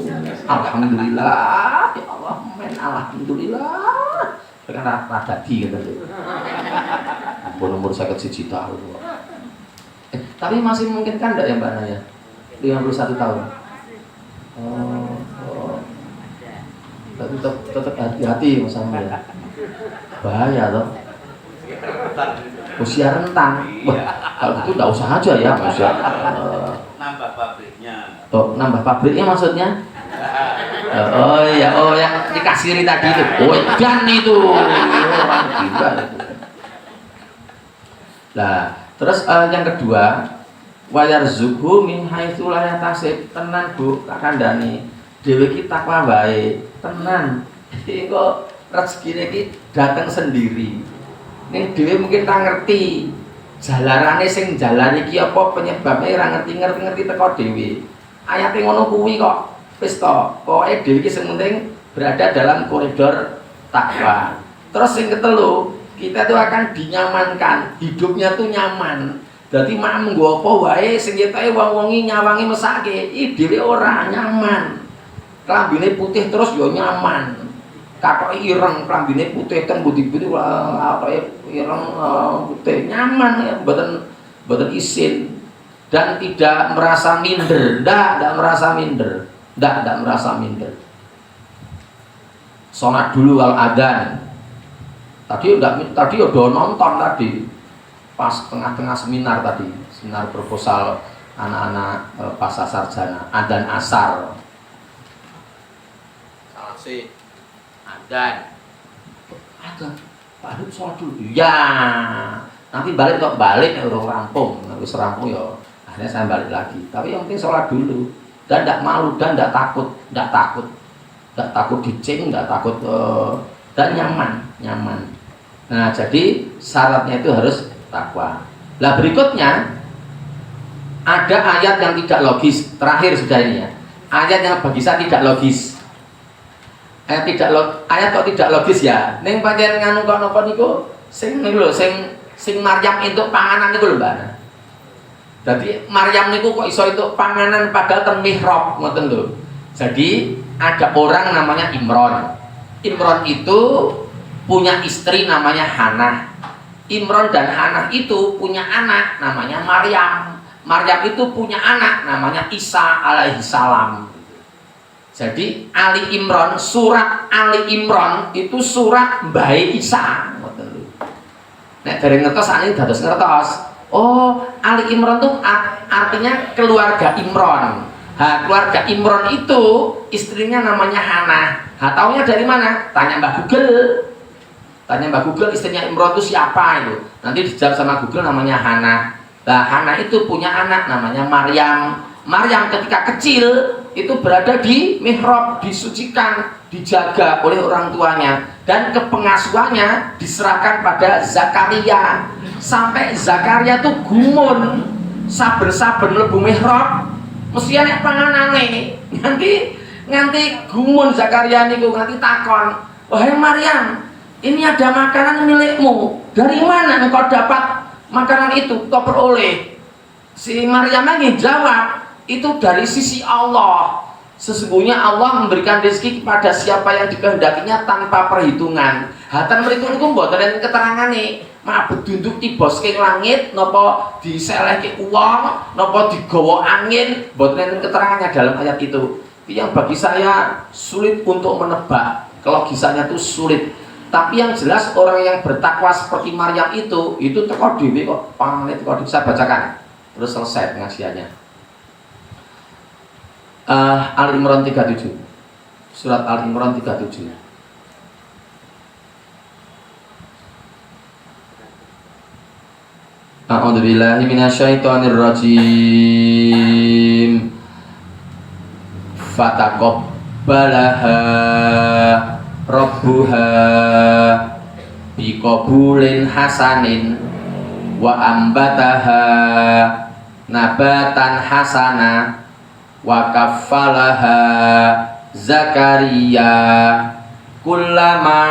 alhamdulillah. Ya Allah, men alhamdulillah. Karena rada di gitu. Ampun umur 51 tahun. Tapi masih memungkinkan enggak ya Mbak Naya? 51 tahun. Oh. Tetap hati-hati Mas Amang ya. Bahaya toh. Usia rentang. Wah, kalau itu enggak usah aja ya Mas ya. Nambah pabriknya. Oh, nambah pabriknya maksudnya? Oh iya, oh yang dikasiri tadi itu. Oh, dan itu. Orang gila itu. Nah, terus yang kedua, wayarzuqhu min haitsu la yahtasib. Tenan Bu, tak kandhani. Dhewe iki takwa wae, tenan. Iki kok rezekine iki dateng sendiri. Ning dhewe mungkin tak ngerti jalarane sing jalan iki apa penyebabnya ora ngerti teko dhewe. Ayate ngono kuwi kok wis to. Pokoke dhewe iki sing penting berada dalam koridor takwa. Terus yang ketelu, kita tuh akan dinyamankan, hidupnya tuh nyaman. Jadi mak menggo apa wae sing ketoke wong-wongi nyawangi mesake, iki dhewe ora nyaman. Klambine putih terus yo nyaman. Katoke ireng, klambine putih kan putih-putih katoke ireng putih nyaman ya, mboten isin dan tidak merasa minder, ndak merasa minder. Ndak merasa minder. Salat dulu al adzan. Tadi udah nonton tadi pas tengah-tengah seminar tadi, seminar proposal anak-anak pasca sarjana, adzan asar. Salat sih, adzan. Adzan. Pak Habib sholat dulu. Ya. Nanti balik urung rampung. Wis rampung ya. Akhirnya saya balik lagi. Tapi yang penting sholat dulu. Dan tidak malu dan tidak takut dicing, tidak takut dan nyaman. Nah, jadi syaratnya itu harus takwa. Nah, berikutnya ada ayat yang tidak logis. Terakhir sudah ini ya. Ayat yang bagi saya tidak logis. Ayat kok tidak logis ya. Ning pancen nganu kok napa niku sing niku lho sing Maryam entuk panganan niku lho Mbak. Jadi Maryam niku kok iso entuk panganan padahal ten mihrab ngoten lho. Jadi ada orang namanya Imron. Imron itu punya istri namanya Hannah. Imron dan Hannah itu punya anak namanya Maryam. Maryam itu punya anak namanya Isa alaihi salam. Jadi Ali Imron, surat Ali Imron itu surat Mbahe Isa. Nek dereng ngertos ane dados ngertos. Oh, Ali Imron itu artinya keluarga Imron. Keluarga Imron itu istrinya namanya Hannah. Taunya dari mana? Tanya Mbak Google. Tanya Mbak Google istrinya Imron itu siapa itu. Nanti dijawab sama Google namanya Hannah. Nah, Hannah itu punya anak namanya Maryam. Maryam ketika kecil itu berada di mihrab, disucikan, dijaga oleh orang tuanya dan kepengasuhannya diserahkan pada Zakaria. Sampai Zakaria tuh gumun, saben-saben mlebu mihrab mesti ana panganane. Nganti gumun Zakaria niku nganti takon, "Wahai Maryam, ini ada makanan milikmu. Dari mana engkau dapat makanan itu? Kau peroleh?" Si Maryam lagi jawab, "Itu dari sisi Allah. Sesungguhnya Allah memberikan rezeki kepada siapa yang dikehendakinya tanpa perhitungan." Hatan mriku niku mboten keterangane, mak bedunduk tiba saking langit napa diselehke uang, napa digawa angin, mboten keterangannya dalam ayat itu. Yang bagi saya sulit untuk menebak, kelogisannya itu sulit. Tapi yang jelas orang yang bertakwa seperti Maryam itu teko dhewe kok pamane teko dhewe. Saya bacakan terus selesai pengajiannya. Al-Imran 37. Surat Al-Imran 37. A'udzubillahi minasyaitonirrajim. Fataqabbalaha rabbuha biqabulin hasanin wa ambataha nabatan hasana wa kaffalaha Zakaria kullama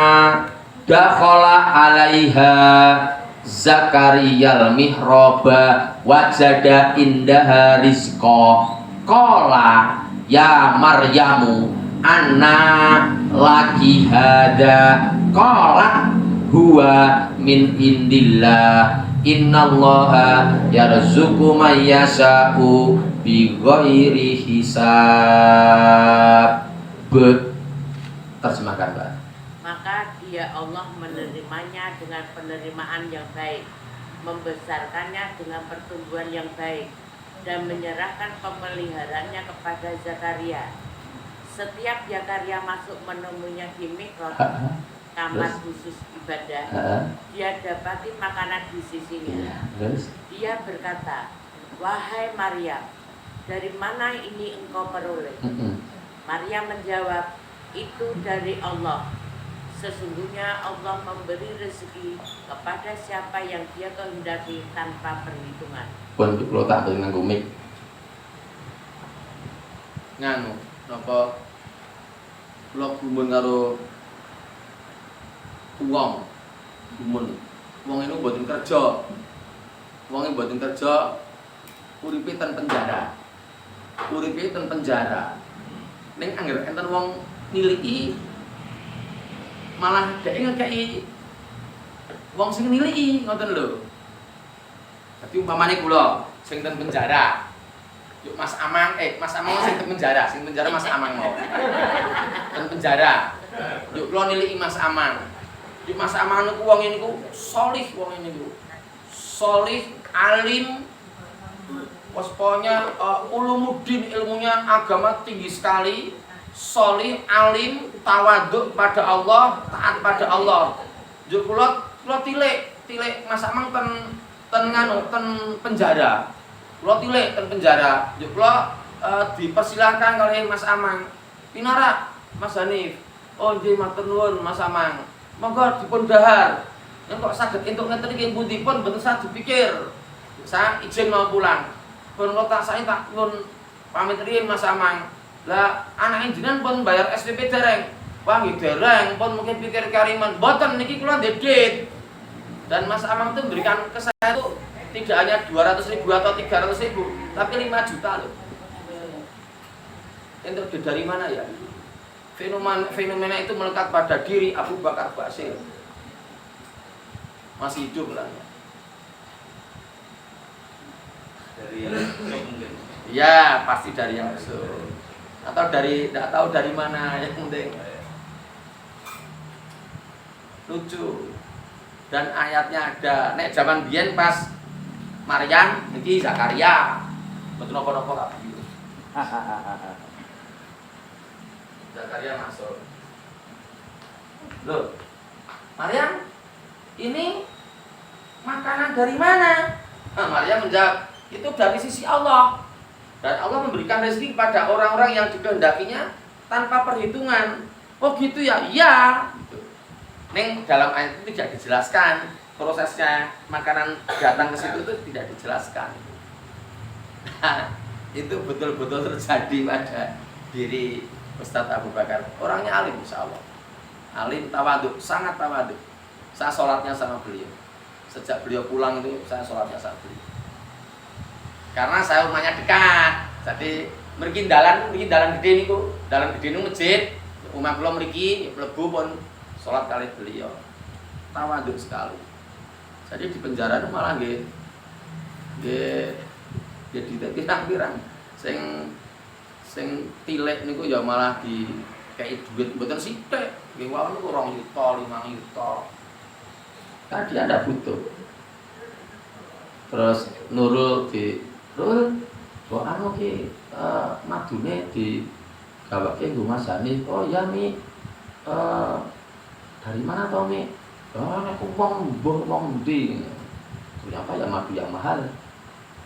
dakhala alaiha Zakariyal mihraba wajada indaha rizqa qala ya Maryamu anna laki hada qala huwa min indillah innallaha yarzuqu man yasha'u bighairi hisab. Terjemahkan, Mbak. Maka dia Allah menerimanya dengan penerimaan yang baik, membesarkannya dengan pertumbuhan yang baik, dan menyerahkan pemeliharaannya kepada Zakaria. Setiap Zakaria masuk menemuinya di mihrab, kamar khusus ibadah, dia dapati makanan di sisinya. Dia berkata, wahai Maryam, dari mana ini engkau peroleh? Maryam menjawab, itu dari Allah. Sesungguhnya Allah memberi rezeki kepada siapa yang dia kehendaki tanpa perhitungan. Pun kalau tak boleh nganggo mic. Nganu, napa kula gumun karo wong. Gumun. Wong ini mboten kerja. Wong ini mboten kerja. Uripe ten penjara. Uripe ten penjara. Ning angger enten wong niliki malah dhek ngekeki wong sing niliki ngoten lho. Dadi umpamane kula sing ten penjara. Yuk Mas Amang, Mas Amang sing ten penjara Mas Amang mau. Ten penjara. Yuk kula niliki Mas Amang. Yuk Mas Amang niku wong niku salih wong niku. Salih, alim, pokoknya ulumuddin, ilmunya agama tinggi sekali. Solih, alim, tawaduk pada Allah, taat pada Allah. Juk kula tilik Mas Amang ten penjara. Kula tilik ten penjara. Juk kula dipersilahkan oleh Mas Amang. Pinara Mas Hanif. Oh nggih matur nuwun Mas Amang. Monggo dipun dahar. Yen kok saged entuk ngeten iki pundi pun mboten usah dipikir. Saya izin mau pulang. Pun kula tak pun pamit riyin Mas Amang. Lah anak jenengan pun bayar SPP dereng. Wah nggih dereng, pun mungkin pikir kariman. Mboten niki kula ndedit. Dan Mas Amang itu memberikan ke saya itu tidak hanya 200.000 atau 300.000, tapi 5 juta loh. Itu dari mana ya? Fenomena itu melekat pada diri Abu Bakar Basir. Masih hidup lah. Dari yang mungkin. Ya, pasti dari yang besar. Atau dari tidak tahu dari mana, yang penting lucu. Dan ayatnya ada. Nek zaman biyen pas Maryam niki Zakaria. Betul napa-napa kabeh. Zakaria masuk. Loh. Maryam, ini makanan dari mana? Nah, Maryam menjawab, itu dari sisi Allah. Dan Allah memberikan rezeki kepada orang-orang yang dikehendakinya tanpa perhitungan. Oh gitu ya? Iya. Neng dalam ayat itu tidak dijelaskan prosesnya makanan datang ke situ itu tidak dijelaskan. Nah, itu betul-betul terjadi pada diri Ustadz Abu Bakar. Orangnya alim insya Allah. Alim, tawaduk, sangat tawaduk. Saya sholatnya sama beliau. Sejak beliau pulang itu saya sholatnya sama beliau. Karena saya rumahnya dekat, jadi mriki dalan gede niku, dalan gede niku masjid, rumah kula mriki mlebu pun salat kali beliau. Tawaduk sekali. Jadi di penjara itu malah nggih pirang-pirang sing tilek niku ya malah di kayak duit mboten sithik. Nggih wau niku 2 juta, 5 juta. Tadi ada butuh. Terus Nurul kok anu ki madune di gawake nggo Mas Hanif. Oh ya Mi. Dari mana to Mi? Oh nek wong mbuh wong ndi. madunya apa ya madu yang mahal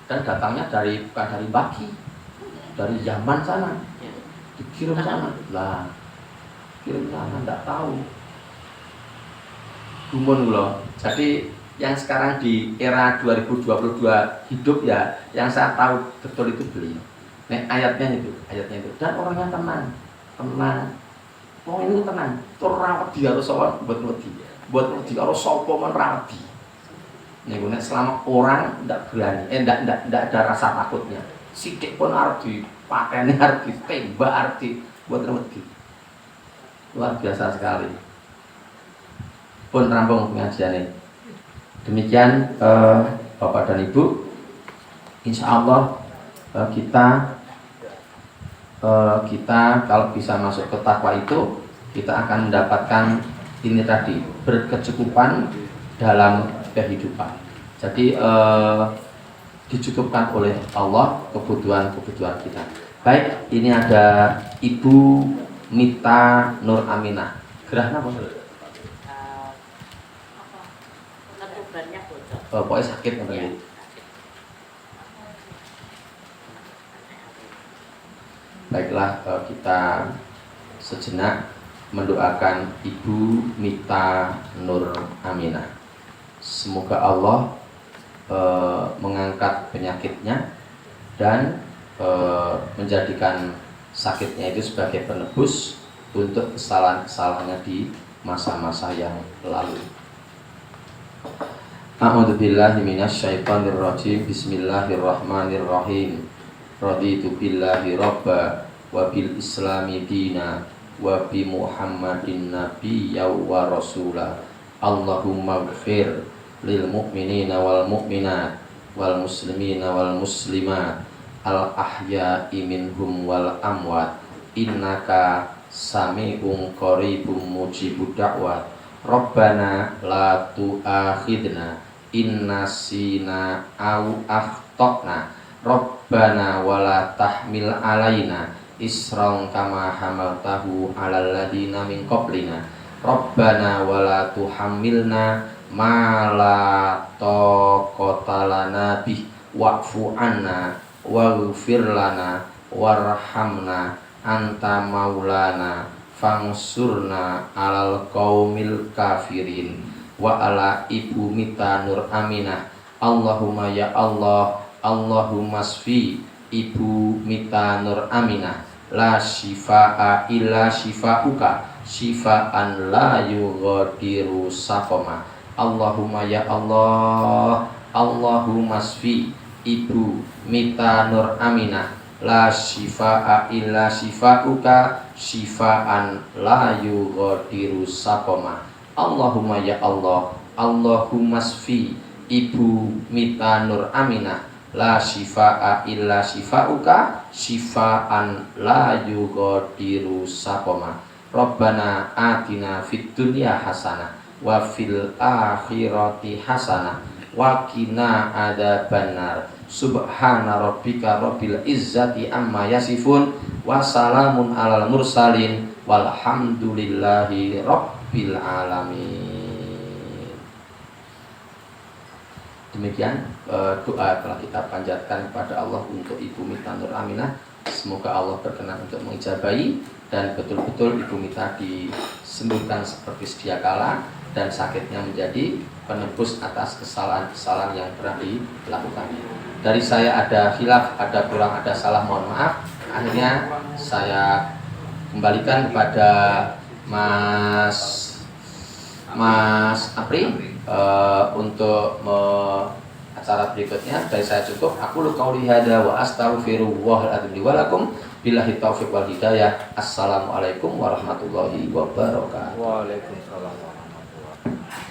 dan datangnya bukan dari Baki, dari Yaman sana, dikirim sana lah, kirim sana nggak tahu gumun loh. Jadi yang sekarang di era 2022 hidup ya, yang saya tahu betul itu beliau. Nek ayatnya itu dan orangnya tenang, orang itu tenang, terawat dia harus sholat buat wedi kalau sopo merawati. Nih selama orang tidak berani, tidak ada rasa takutnya, sidik pun arti pakainya arti tembak arti buat wedi, luar biasa sekali. Pun rampung pengajiannya. Demikian Bapak dan Ibu, insya Allah kita kalau bisa masuk ke takwa itu kita akan mendapatkan ini tadi, berkecukupan dalam kehidupan. Jadi dicukupkan oleh Allah kebutuhan kita. Baik, ini ada Ibu Mita Nur Aminah. Gerahna apa? Ketubannya bocor. Pokoknya sakit Ya, ya. Baiklah, kita sejenak mendoakan Ibu Mita Nur Aminah. Semoga Allah mengangkat penyakitnya dan menjadikan sakitnya itu sebagai penebus untuk kesalahan-kesalahannya di masa-masa yang lalu. A'udzubillahi minasyaitonirrajim. Bismillahirrahmanirrahim. Raditu billahi rabba wa bil islami dina wa bi Muhammadin nabiyya wa rasula. Allahumma gfir lil mu'minina wal mu'minat wal muslimina wal muslimat al ahya'i minhum wal amwat innaka sami'un qaribun mujibud da'wat. Rabbana la tu'akhidna inna sina au akhtana Rabbana wala tahmil alaina isran kama hamaltahu alal ladina min qablina Rabbana wala tuhammilna ma la taqata lana bih wa'fu anna waghfir lana warhamna anta maulana fangsurna alal qaumil kafirin. Wa ala Ibu Mita Nur Aminah. Allahumma ya Allah, Allahumma sfi Ibu Mita Nur Aminah, la shifaa illa shifauka shifaan la yughadiru saqama. Allahumma ya Allah, Allahumma sfi Ibu Mita Nur Aminah, la shifaa illa shifauka shifaan la yughadiru saqama. Allahumma ya Allah, Allahumma sfi Ibu Mita Nur Aminah, la shifaa illa shifauka shifaan la yughadiru saqama. Rabbana atina fid dunya hasanah wa fil akhirati hasanah wa qina adzabannar. Subhana rabbika rabbil izzati amma yasifun wa salamun alal mursalin walhamdulillahi rabbil alamin. Demikian doa telah kita panjatkan kepada Allah untuk Ibu Mita Nur Aminah. Semoga Allah berkenan untuk mengijabahi dan betul-betul Ibu Mita disembuhkan seperti sedia kala dan sakitnya menjadi penebus atas kesalahan-kesalahan yang pernah dilakukannya. Dari saya ada khilaf, ada kurang, ada salah, mohon maaf. Akhirnya saya kembalikan kepada Mas Apri untuk acara berikutnya. Dari saya cukup. Aku qauli hada wa astaghfirullahal adzim wa lakum. Billahi taufiq wal hidayah. Assalamualaikum warahmatullahi wabarakatuh. Waalaikumsalam warahmatullahi wabarakatuh.